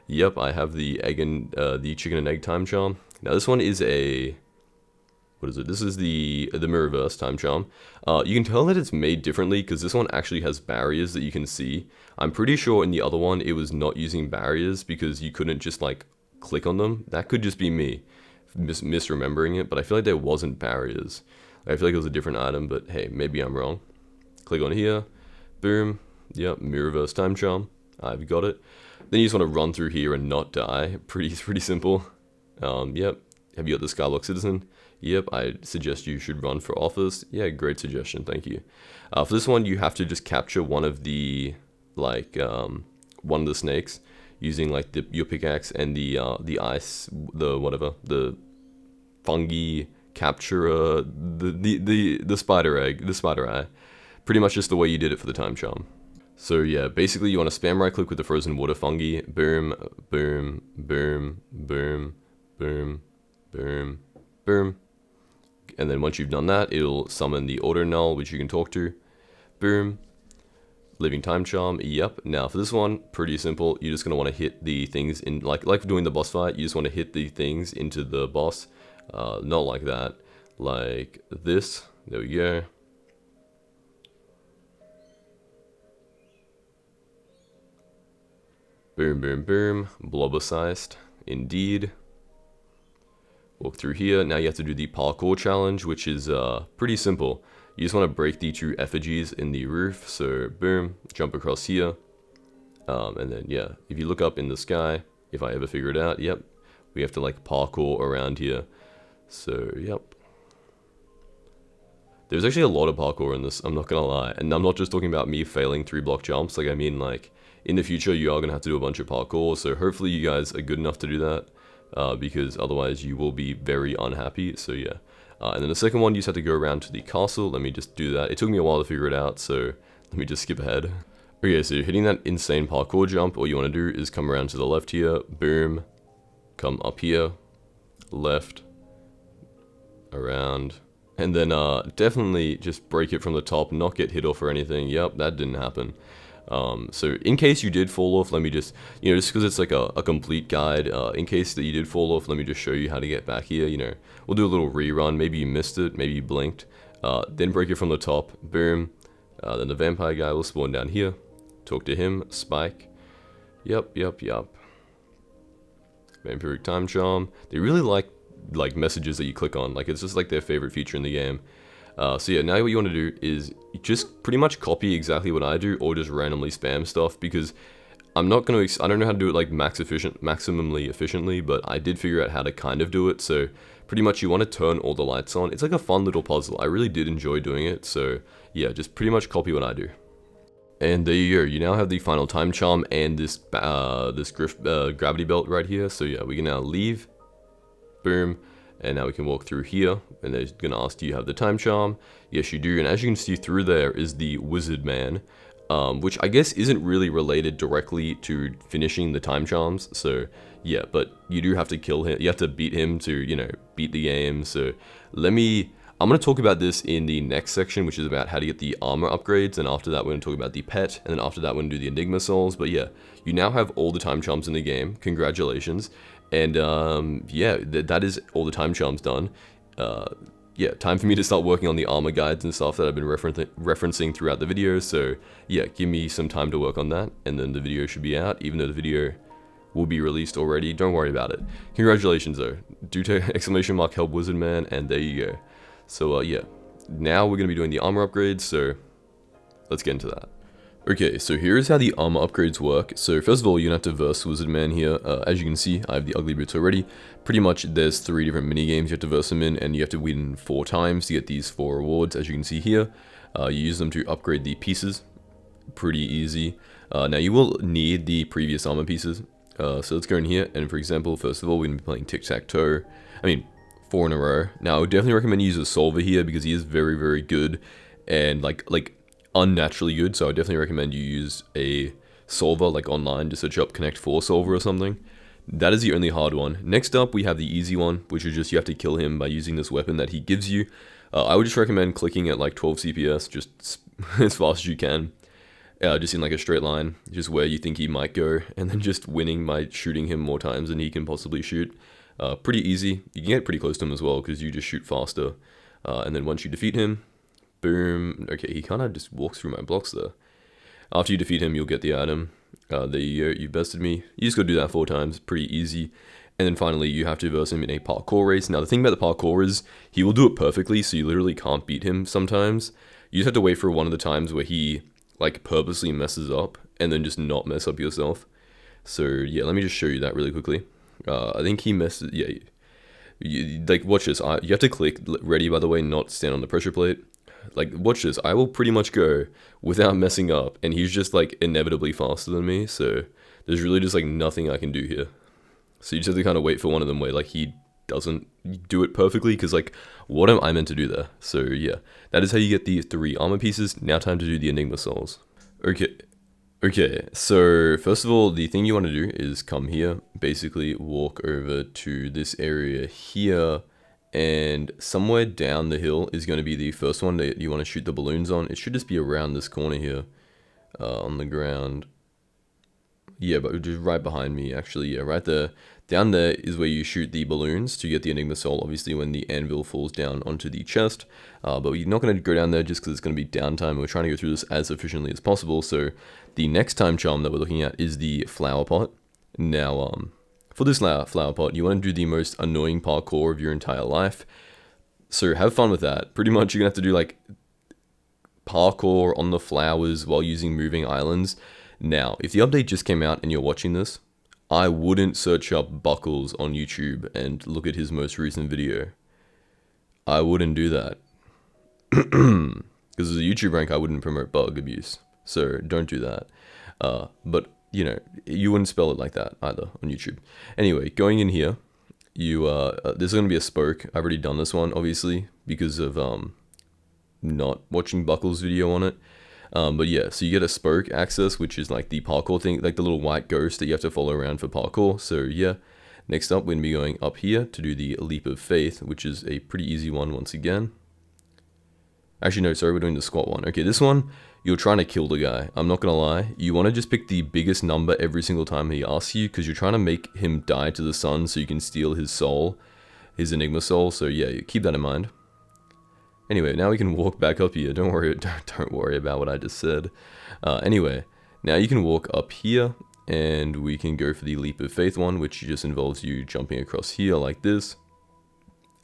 Yep, I have the egg and the chicken and egg time charm. Now this one is a, what is it? This is the Mirrorverse time charm. You can tell that it's made differently because this one actually has barriers that you can see. I'm pretty sure in the other one it was not using barriers because you couldn't just like click on them. That could just be me misremembering it, but I feel like there wasn't barriers. I feel like it was a different item, but hey, maybe I'm wrong. Click on here, boom, yep, Mirrorverse time charm, I've got it. Then you just want to run through here and not die. Pretty simple. Yep, have you got the Skyblock Citizen? Yep, I suggest you should run for office. Yeah, great suggestion, thank you. For this one, you have to just capture one of the, like, one of the snakes, using like your pickaxe and the ice, the fungi capture the spider egg, the spider eye. Pretty much just the way you did it for the time charm. So yeah, basically you want to spam right click with the frozen water fungi, boom, boom, boom, boom, boom, boom, boom. And then once you've done that, it'll summon the auto null, which you can talk to. Boom. Living time charm, yep. Now for this one, pretty simple. You're just gonna want to hit the things in, like doing the boss fight, you just want to hit the things into the boss. Not like that, like this. There we go. Boom, boom, boom. Blobber-sized, indeed. Walk through here. Now you have to do the parkour challenge, which is pretty simple. You just want to break the two effigies in the roof. So boom, jump across here. And then yeah, if you look up in the sky, if I ever figure it out, yep, we have to like parkour around here. So yep. There's actually a lot of parkour in this, I'm not gonna lie. And I'm not just talking about me failing 3-block jumps, like I mean like, in the future you are gonna have to do a bunch of parkour, so hopefully you guys are good enough to do that, because otherwise you will be very unhappy, so yeah. And then the second one, you just have to go around to the castle. Let me just do that. It took me a while to figure it out, so let me just skip ahead. Okay, so you're hitting that insane parkour jump. All you wanna do is come around to the left here, boom, come up here, left, around, and then definitely just break it from the top, not get hit off or anything. Yep, that didn't happen. So in case you did fall off, let me just, you know, just because it's like a complete guide, in case that you did fall off, let me just show you how to get back here. You know, we'll do a little rerun. Maybe you missed it, maybe you blinked, then break it from the top, boom. Then the vampire guy will spawn down here, talk to him, spike. Yep. Vampiric time charm. They really like messages that you click on, like it's just like their favorite feature in the game. So yeah, now what you want to do is just pretty much copy exactly what I do, or just randomly spam stuff, because I don't know how to do it like maximally efficiently, but I did figure out how to kind of do it. So pretty much you want to turn all the lights on. It's like a fun little puzzle. I really did enjoy doing it. So yeah, just pretty much copy what I do. And there you go. You now have the final time charm and this gravity belt right here. So yeah, we can now leave. Boom. And now we can walk through here, and they're going to ask, do you have the time charm? Yes, you do. And as you can see through there is the wizard man, which I guess isn't really related directly to finishing the time charms. So yeah, but you do have to kill him. You have to beat him to, you know, beat the game. So I'm going to talk about this in the next section, which is about how to get the armor upgrades. And after that, we're going to talk about the pet. And then after that, we're going to do the Enigma souls. But yeah, you now have all the time charms in the game. Congratulations. And yeah, that is all the time charms done. Yeah, time for me to start working on the armor guides and stuff that I've been referencing throughout the video. So yeah, give me some time to work on that, and then the video should be out, even though the video will be released already. Don't worry about it. Congratulations though. Do exclamation mark help wizard man, and there you go. So yeah, now we're going to be doing the armor upgrades, so let's get into that. Okay, so here is how the armor upgrades work. So first of all, you're going to have to verse Wizard Man here. As you can see, I have the ugly boots already. Pretty much there's 3 different mini games you have to verse them in, and you have to win 4 times to get these 4 rewards. As you can see here, you use them to upgrade the pieces. Pretty easy. Now you will need the previous armor pieces. So let's go in here, and for example, first of all, we're going to be playing tic-tac-toe. I mean, 4 in a row. Now I would definitely recommend you use a solver here, because he is very, very good, and like unnaturally good. So I definitely recommend you use a solver like online. Just search up Connect 4 solver or something. That is the only hard one. Next up, we have the easy one, which is just you have to kill him by using this weapon that he gives you. I would just recommend clicking at like 12 CPS, just as fast as you can. Just in like a straight line, just where you think he might go, and then just winning by shooting him more times than he can possibly shoot. Pretty easy. You can get pretty close to him as well, because you just shoot faster. And then once you defeat him, boom. Okay, he kind of just walks through my blocks there. After you defeat him, you'll get the item. There you go, you bested me. You just gotta do that 4 times, pretty easy. And then finally, you have to verse him in a parkour race. Now, the thing about the parkour is, he will do it perfectly, so you literally can't beat him sometimes. You just have to wait for one of the times where he, like, purposely messes up, and then just not mess up yourself. So, yeah, let me just show you that really quickly. I think he messes, yeah. Like, watch this. You have to click ready, by the way, not stand on the pressure plate. Like, watch this. I will pretty much go without messing up, and he's just, like, inevitably faster than me, so there's really just, like, nothing I can do here. So you just have to kind of wait for one of them where, like, he doesn't do it perfectly, because like, what am I meant to do there? So yeah, that is how you get the 3 armor pieces. Now time to do the Enigma souls. Okay, so first of all, the thing you want to do is come here, basically walk over to this area here, and somewhere down the hill is going to be the first one that you want to shoot the balloons on. It should just be around this corner here, on the ground. Yeah, but just right behind me, actually. Yeah, right there. Down there is where you shoot the balloons to get the Enigma soul, obviously, when the anvil falls down onto the chest. But you're not going to go down there just because it's going to be downtime. We're trying to go through this as efficiently as possible. So the next time charm that we're looking at is the flower pot. Now, for this flower pot, you want to do the most annoying parkour of your entire life. So have fun with that. Pretty much you're going to have to do like parkour on the flowers while using moving islands. Now, if the update just came out and you're watching this, I wouldn't search up Buckles on YouTube and look at his most recent video. I wouldn't do that. Because as a YouTube rank, I wouldn't promote bug abuse. So don't do that. But, you know, you wouldn't spell it like that either on YouTube. Anyway, going in here, there's going to be a spoke. I've already done this one, obviously, because of not watching Buckles' video on it. But yeah, so you get a spoke access, which is like the parkour thing, like the little white ghost that you have to follow around for parkour. So yeah, next up, we're going to be going up here to do the leap of faith, which is a pretty easy one once again. Actually, no, sorry, we're doing the squat one. Okay, this one, you're trying to kill the guy. I'm not going to lie. You want to just pick the biggest number every single time he asks you, because you're trying to make him die to the sun so you can steal his soul, his Enigma soul. So yeah, keep that in mind. Anyway, now we can walk back up here. Don't worry about what I just said. Anyway, now you can walk up here, and we can go for the leap of faith one, which just involves you jumping across here like this.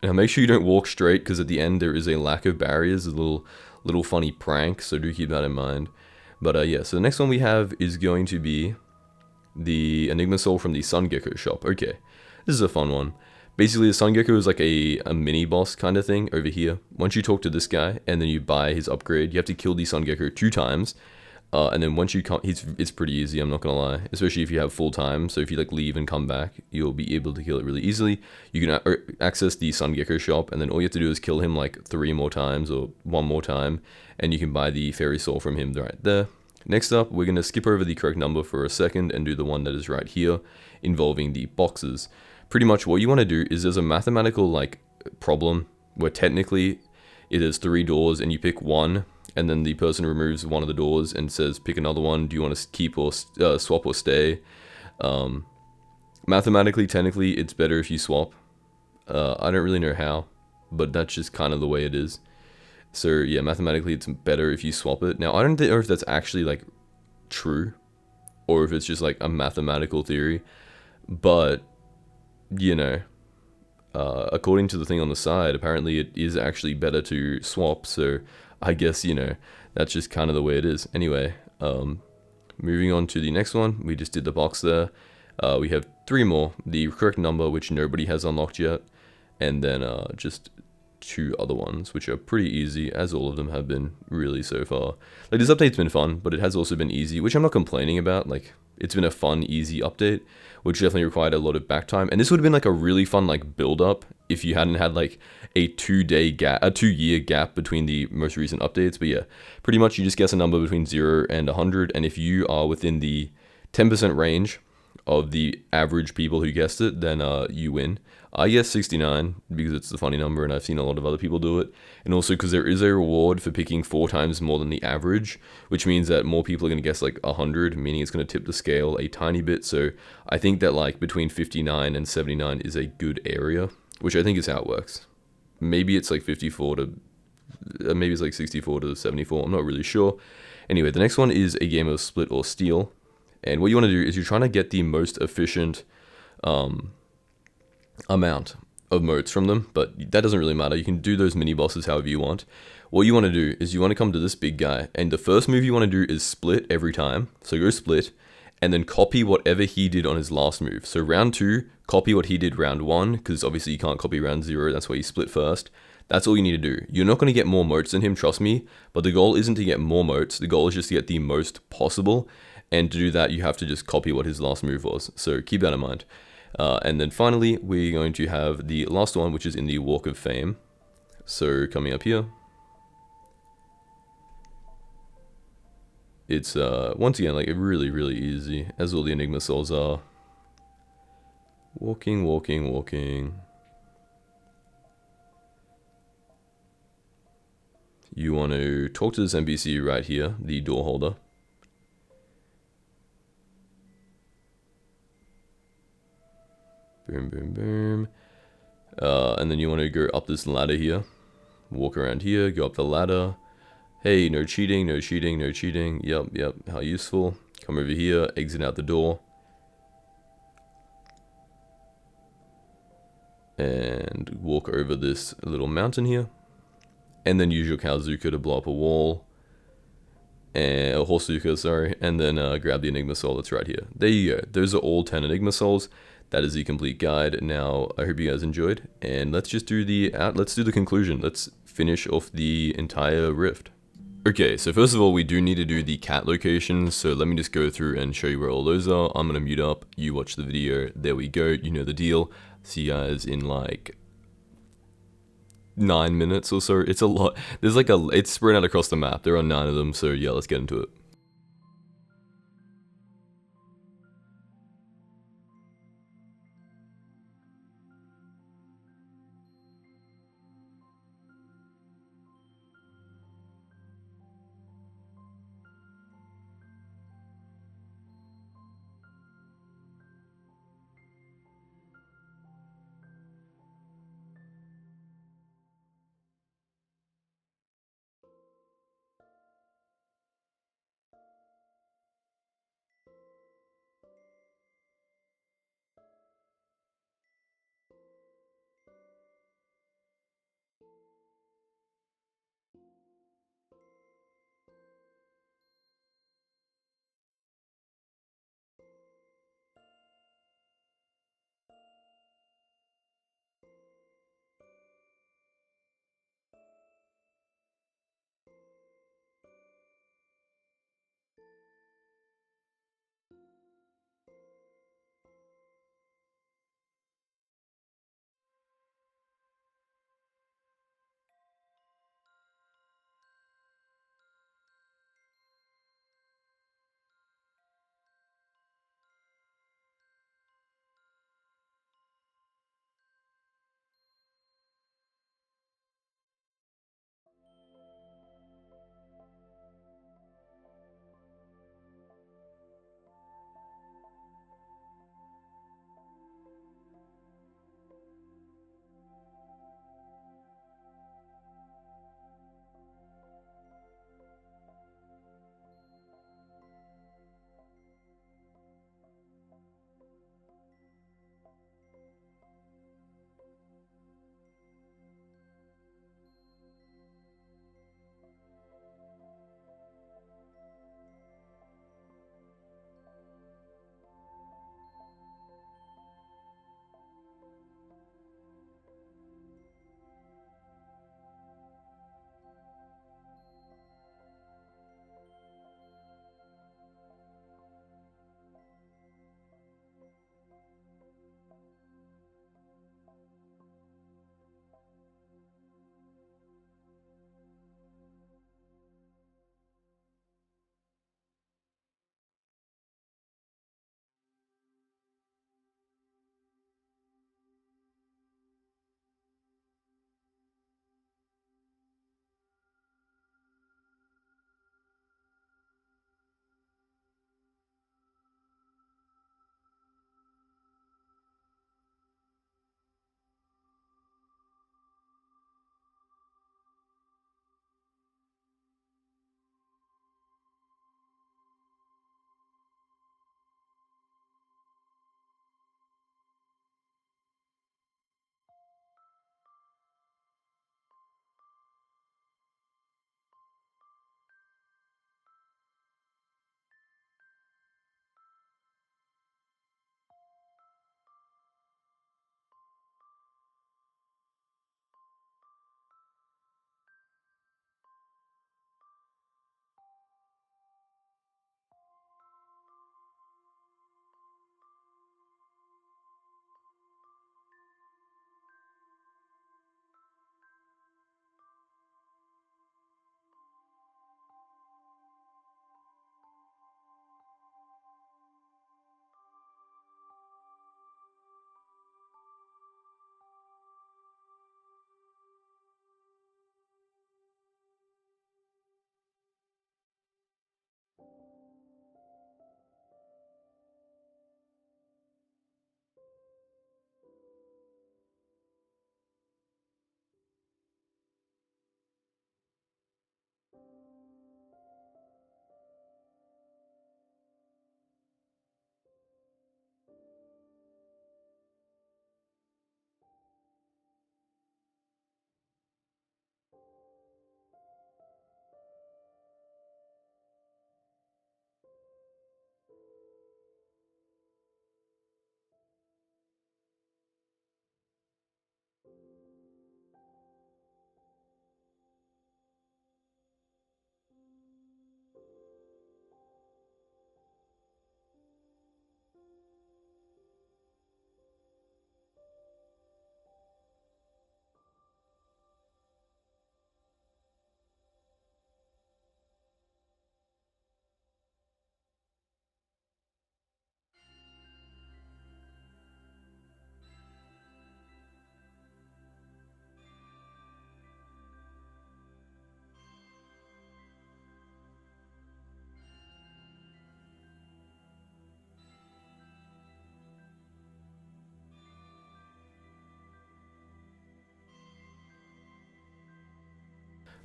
Now make sure you don't walk straight, because at the end there is a lack of barriers, a little funny prank, so do keep that in mind. But yeah, so the next one we have is going to be the Enigma soul from the Sun Gecko shop. Okay, this is a fun one. Basically, the Sun Gecko is like a mini boss kind of thing over here. Once you talk to this guy and then you buy his upgrade, you have to kill the Sun Gecko 2 times. And then once you come, it's pretty easy, I'm not gonna lie. Especially if you have full time. So if you like leave and come back, you'll be able to kill it really easily. You can access the Sun Gecko shop, and then all you have to do is kill him like 3 more times or 1 more time. And you can buy the fairy soul from him right there. Next up, we're gonna skip over the correct number for a second and do the one that is right here, involving the boxes. Pretty much what you want to do is there's a mathematical like problem where technically it is 3 doors and you pick one, and then the person removes one of the doors and says pick another one. Do you want to keep or swap or stay? Mathematically, technically, it's better if you swap. I don't really know how, but that's just kind of the way it is. So yeah, mathematically it's better if you swap it. Now I don't know if that's actually like true, or if it's just like a mathematical theory, but you know, according to the thing on the side, apparently it is actually better to swap, so I guess, you know, that's just kind of the way it is. Anyway, moving on to the next one, we just did the box there. We have 3 more, the correct number, which nobody has unlocked yet, and then just 2 other ones, which are pretty easy, as all of them have been really so far. Like, this update's been fun, but it has also been easy, which I'm not complaining about. Like, it's been a fun, easy update, which definitely required a lot of back time. And this would have been like a really fun like build up if you hadn't had like a 2-year gap between the most recent updates. But yeah, pretty much you just guess a number between 0 and 100, and if you are within the 10% range of the average people who guessed it, then you win. I guess 69 because it's the funny number, and I've seen a lot of other people do it, and also because there is a reward for picking 4 times more than the average, which means that more people are going to guess like 100, meaning it's going to tip the scale a tiny bit. So I think that like between 59 and 79 is a good area, which I think is how it works. Maybe it's like 54 to maybe it's like 64 to 74, I'm not really sure. Anyway, the next one is a game of split or steal, and what you want to do is you're trying to get the most efficient amount of motes from them, but that doesn't really matter. You can do those mini bosses however you want. What you want to do is you want to come to this big guy, and the first move you want to do is split every time. So go split, and then copy whatever he did on his last move. So round 2, copy what he did round 1, because obviously you can't copy round 0, that's why you split first. That's all you need to do. You're not going to get more motes than him, trust me, but the goal isn't to get more motes, the goal is just to get the most possible, and to do that you have to just copy what his last move was, so keep that in mind. And then finally, we're going to have the last one, which is in the Walk of Fame. So coming up here, it's once again like really easy, as all the Enigma souls are. Walking, walking, walking. You want to talk to this NPC right here, the door holder. Boom, boom, boom. And then you want to go up this ladder here. Walk around here, go up the ladder. Hey, no cheating, no cheating, no cheating. Yep, how useful. Come over here, exit out the door. And walk over this little mountain here. And then use your Kazuka to blow up a wall. And a Horsuka, sorry. And then grab the Enigma soul that's right here. There you go. Those are all 10 Enigma souls. That is the complete guide. Now, I hope you guys enjoyed. And let's just do the conclusion. Let's finish off the entire rift. Okay, so first of all, we do need to do the cat locations, so let me just go through and show you where all those are. I'm gonna mute up, you watch the video, there we go, you know the deal. See you guys in like 9 minutes or so. It's a lot. There's like it's spread out across the map. There are 9 of them, so yeah, let's get into it.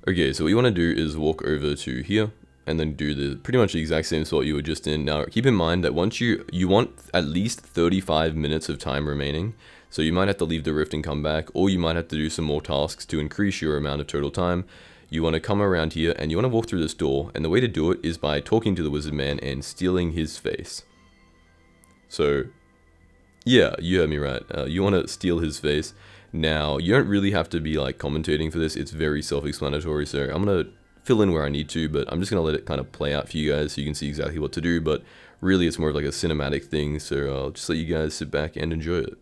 Okay, so what you want to do is walk over to here and then do the pretty much the exact same spot you were just in. Now keep in mind that once you want at least 35 minutes of time remaining, so you might have to leave the rift and come back, or you might have to do some more tasks to increase your amount of total time. You want to come around here and you want to walk through this door, and the way to do it is by talking to the wizard man and stealing his face. So yeah, you heard me right. You want to steal his face. Now, you don't really have to be like commentating for this. It's very self-explanatory, so I'm going to fill in where I need to, but I'm just going to let it kind of play out for you guys so you can see exactly what to do, but really it's more of like a cinematic thing, so I'll just let you guys sit back and enjoy it.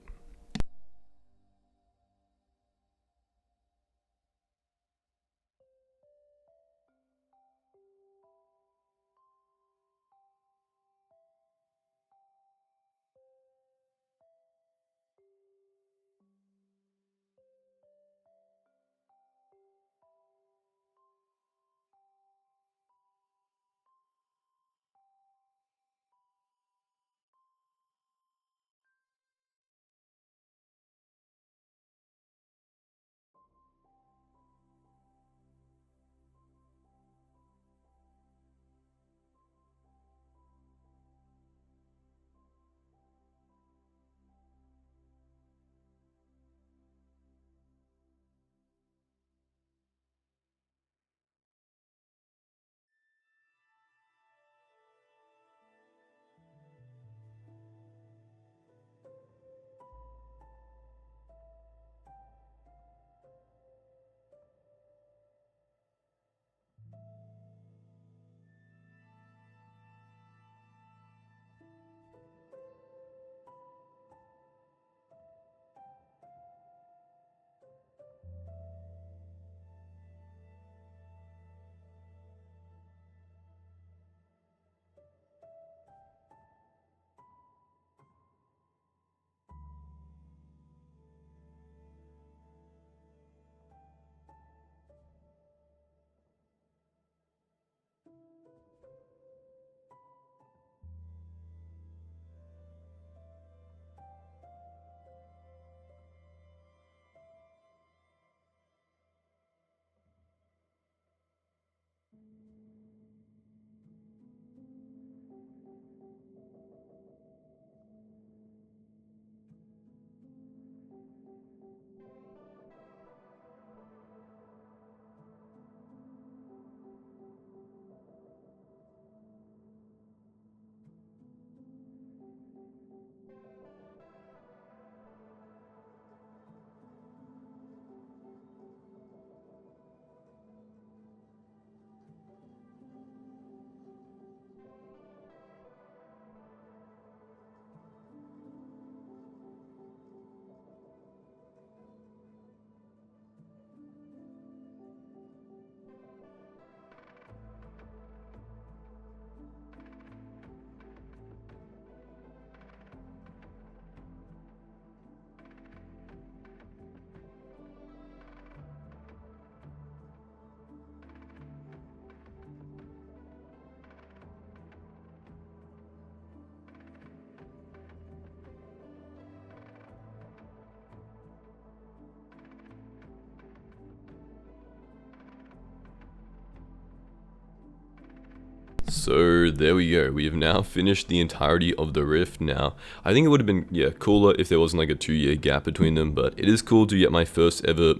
So there we go, we have now finished the entirety of the rift. Now, I think it would have been, yeah, cooler if there wasn't like a 2-year gap between them, but it is cool to get my first ever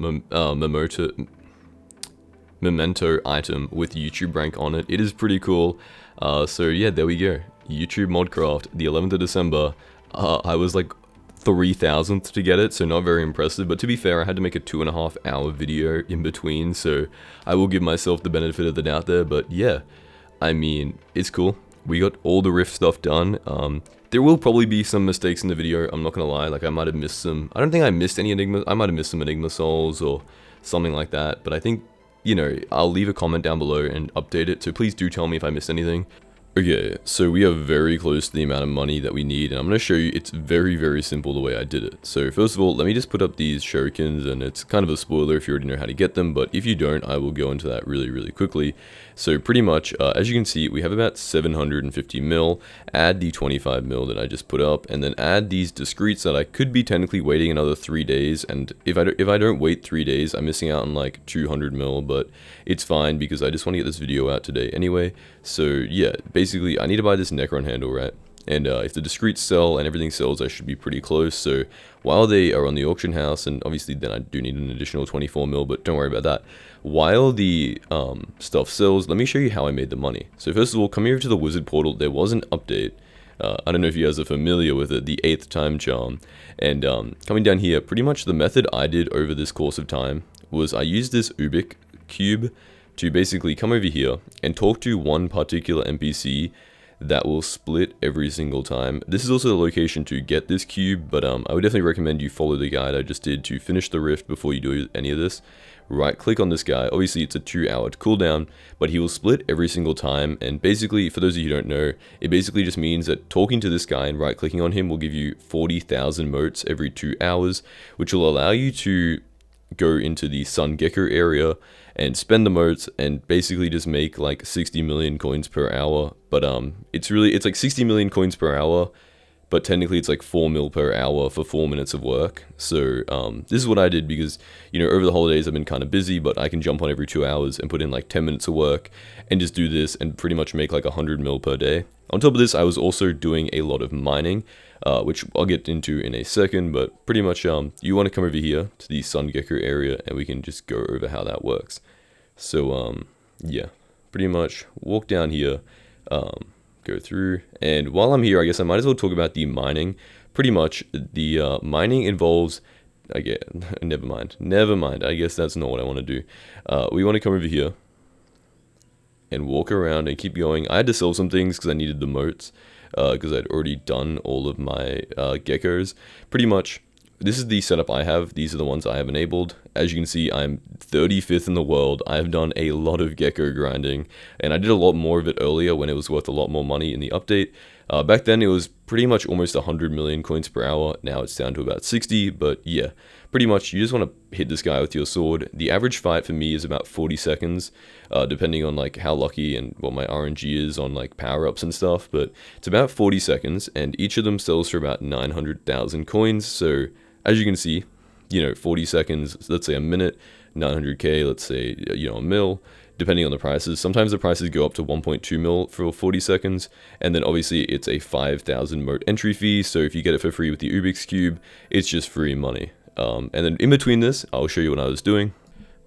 memento item with YouTube rank on it. It is pretty cool. So yeah, there we go. YouTube Modcraft, the 11th of December. I was like 3,000th to get it, so not very impressive, but to be fair, I had to make a 2.5-hour video in between, so I will give myself the benefit of the doubt there. But yeah, I mean, it's cool. We got all the rift stuff done. There will probably be some mistakes in the video, I'm not gonna lie. Like, I might have missed some. I don't think I missed any Enigma. I might have missed some Enigma souls or something like that, but I think, you know, I'll leave a comment down below and update it, so please do tell me if I missed anything. Okay, so we are very close to the amount of money that we need, and I'm going to show you. It's very, very simple the way I did it. So first of all, let me just put up these shurikens, and it's kind of a spoiler if you already know how to get them, but if you don't, I will go into that really, really quickly. So pretty much, as you can see, we have about 750 mil, add the 25 mil that I just put up, and then add these discretes that I could be technically waiting another 3 days, and if I don't wait 3 days, I'm missing out on like 200 mil, but it's fine because I just want to get this video out today anyway. So yeah, basically I need to buy this Necron handle, right? And if the discretes sell and everything sells, I should be pretty close. So while they are on the auction house, and obviously then I do need an additional 24 mil, but don't worry about that. While the stuff sells, let me show you how I made the money. So first of all, come here to the wizard portal. There was an update. I don't know if you guys are familiar with it, the 8th time charm. And coming down here, pretty much the method I did over this course of time was I used this Ubik cube to basically come over here and talk to one particular NPC that will split every single time. This is also the location to get this cube, but I would definitely recommend you follow the guide I just did to finish the rift before you do any of this. Right click on this guy. Obviously it's a 2-hour cooldown, but he will split every single time, and basically, for those of you who don't know, it basically just means that talking to this guy and right clicking on him will give you 40,000 motes every 2 hours, which will allow you to go into the Sun Gecko area and spend the motes and basically just make like 60 million coins per hour. But it's like 60 million coins per hour, but technically it's like 4 mil per hour for 4 minutes of work. So this is what I did because, you know, over the holidays I've been kind of busy, but I can jump on every 2 hours and put in like 10 minutes of work and just do this and pretty much make like 100 mil per day. On top of this, I was also doing a lot of mining, which I'll get into in a second, but pretty much you want to come over here to the Sun Gecko area and we can just go over how that works. So yeah, pretty much walk down here, go through, and while I'm here, I guess I might as well talk about the mining. Pretty much the mining involves, again, never mind, I guess that's not what I want to do. We want to come over here and walk around and keep going. I had to sell some things because I needed the motes, because I'd already done all of my geckos. Pretty much, this is the setup I have. These are the ones I have enabled. As you can see, I'm 35th in the world. I have done a lot of gecko grinding, and I did a lot more of it earlier when it was worth a lot more money in the update. Back then, it was pretty much almost 100 million coins per hour. Now it's down to about 60, but yeah, pretty much you just want to hit this guy with your sword. The average fight for me is about 40 seconds, depending on like how lucky and what my RNG is on like power-ups and stuff, but it's about 40 seconds, and each of them sells for about 900,000 coins. So as you can see, you know, 40 seconds, let's say a minute, 900k, let's say, you know, a mil, depending on the prices. Sometimes the prices go up to 1.2 mil for 40 seconds, and then obviously it's a 5,000 mote entry fee, so if you get it for free with the Ubix cube, it's just free money. And then in between this, I'll show you what I was doing.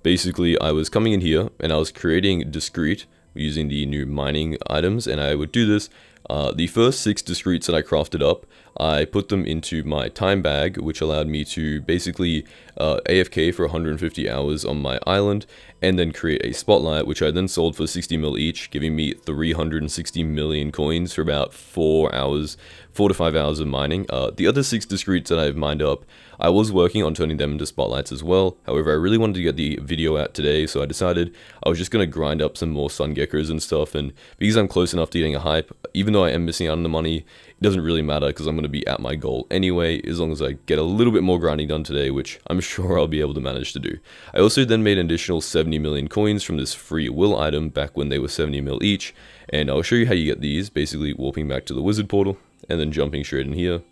Basically, I was coming in here, and I was creating discrete using the new mining items, and I would do this. The first 6 discretes that I crafted up, I put them into my time bag, which allowed me to basically AFK for 150 hours on my island, and then create a spotlight, which I then sold for 60 mil each, giving me 360 million coins for about 4 to 5 hours of mining. The other 6 discretes that I've mined up, I was working on turning them into spotlights as well. However, I really wanted to get the video out today, so I decided I was just going to grind up some more sun geckos and stuff, and because I'm close enough to getting a hype, even though I am missing out on the money, it doesn't really matter because I'm going to be at my goal anyway, as long as I get a little bit more grinding done today, which I'm sure I'll be able to manage to do. I also then made an additional 70 million coins from this free will item back when they were 70 mil each, and I'll show you how you get these, basically warping back to the wizard portal and then jumping straight in here.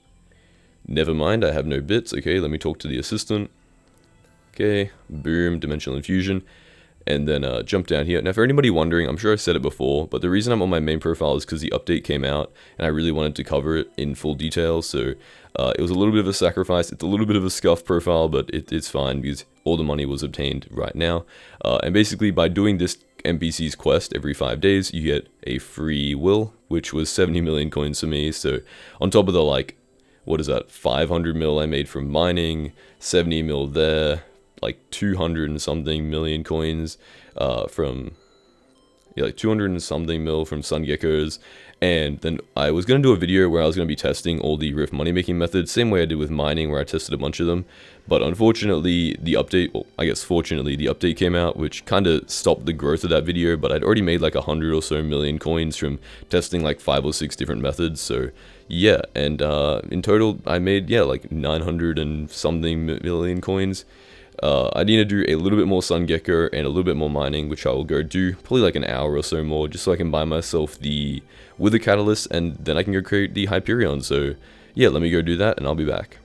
Never mind, I have no bits. Okay, let me talk to the assistant. Okay, boom, dimensional infusion. And then jump down here. Now, for anybody wondering, I'm sure I said it before, but the reason I'm on my main profile is because the update came out, and I really wanted to cover it in full detail, so it was a little bit of a sacrifice. It's a little bit of a scuff profile, but it's fine, because all the money was obtained right now. And basically, by doing this NPC's quest every 5 days, you get a free will, which was 70 million coins for me, so on top of the, like, what is that, 500 mil I made from mining, 70 mil there, like 200 and something million coins from yeah, like 200 and something mil from sun geckos. And then I was going to do a video where I was going to be testing all the Rift money making methods, same way I did with mining, where I tested a bunch of them. But unfortunately, the update, well, I guess fortunately, the update came out, which kind of stopped the growth of that video. But I'd already made like 100 or so million coins from testing like 5 or 6 different methods. So yeah, and in total, I made, yeah, like 900 and something million coins. I need to do a little bit more sun gecko and a little bit more mining, which I will go do probably like an hour or so more, just so I can buy myself the wither catalyst, and then I can go create the Hyperion. So yeah, let me go do that and I'll be back.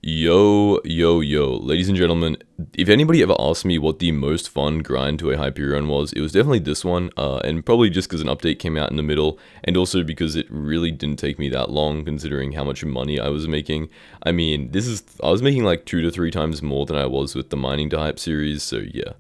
Yo, ladies and gentlemen, if anybody ever asked me what the most fun grind to a Hyperion was, it was definitely this one, and probably just because an update came out in the middle, and also because it really didn't take me that long, considering how much money I was making. I mean, I was making like 2 to 3 times more than I was with the Mining to Hype series, so yeah.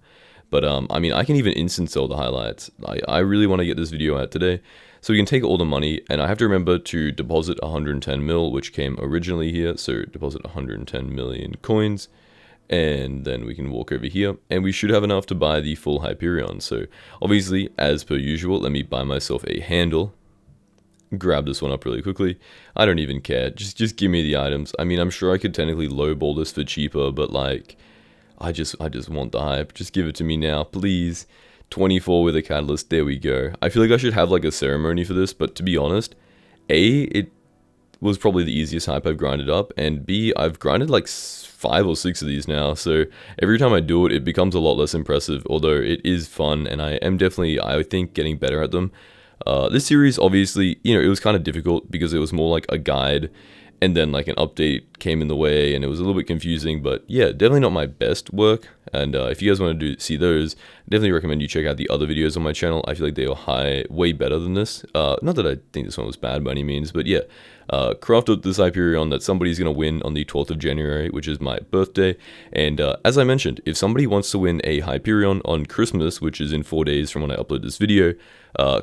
But, I mean, I can even instant sell the highlights. I really want to get this video out today. So we can take all the money, and I have to remember to deposit 110 mil, which came originally here. So deposit 110 million coins, and then we can walk over here, and we should have enough to buy the full Hyperion. So obviously, as per usual, let me buy myself a handle. Grab this one up really quickly. I don't even care. Just give me the items. I mean, I'm sure I could technically lowball this for cheaper, but like, I just want the hype. Just give it to me now, please. 24 with a catalyst, there we go. I feel like I should have like a ceremony for this, but to be honest, A, it was probably the easiest hype I've grinded up, and B, I've grinded like 5 or 6 of these now, so every time I do it, it becomes a lot less impressive, although it is fun, and I am definitely, I think, getting better at them. This series, obviously, you know, it was kind of difficult because it was more like a guide, and then like an update came in the way, and it was a little bit confusing, but yeah, definitely not my best work. And if you guys want to see those, definitely recommend you check out the other videos on my channel. I feel like they are way better than this. Not that I think this one was bad by any means, but yeah, craft up this Hyperion that somebody's going to win on the 12th of January, which is my birthday. And as I mentioned, if somebody wants to win a Hyperion on Christmas, which is in 4 days from when I upload this video,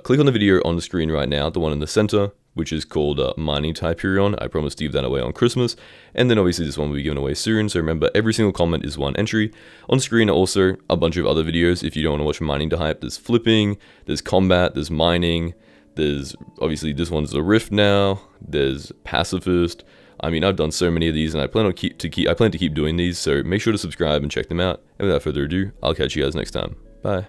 click on the video on the screen right now, the one in the center, which is called Mining to Hyperion. I promise to give that away on Christmas, and then obviously this one will be given away soon, so remember, every single comment is 1 entry. On screen are also a bunch of other videos if you don't want to watch Mining to Hype. There's flipping, there's combat, there's mining, there's, obviously this one's a rift now, there's pacifist. I mean, I've done so many of these, and I plan to keep doing these, so make sure to subscribe and check them out. And without further ado, I'll catch you guys next time. Bye.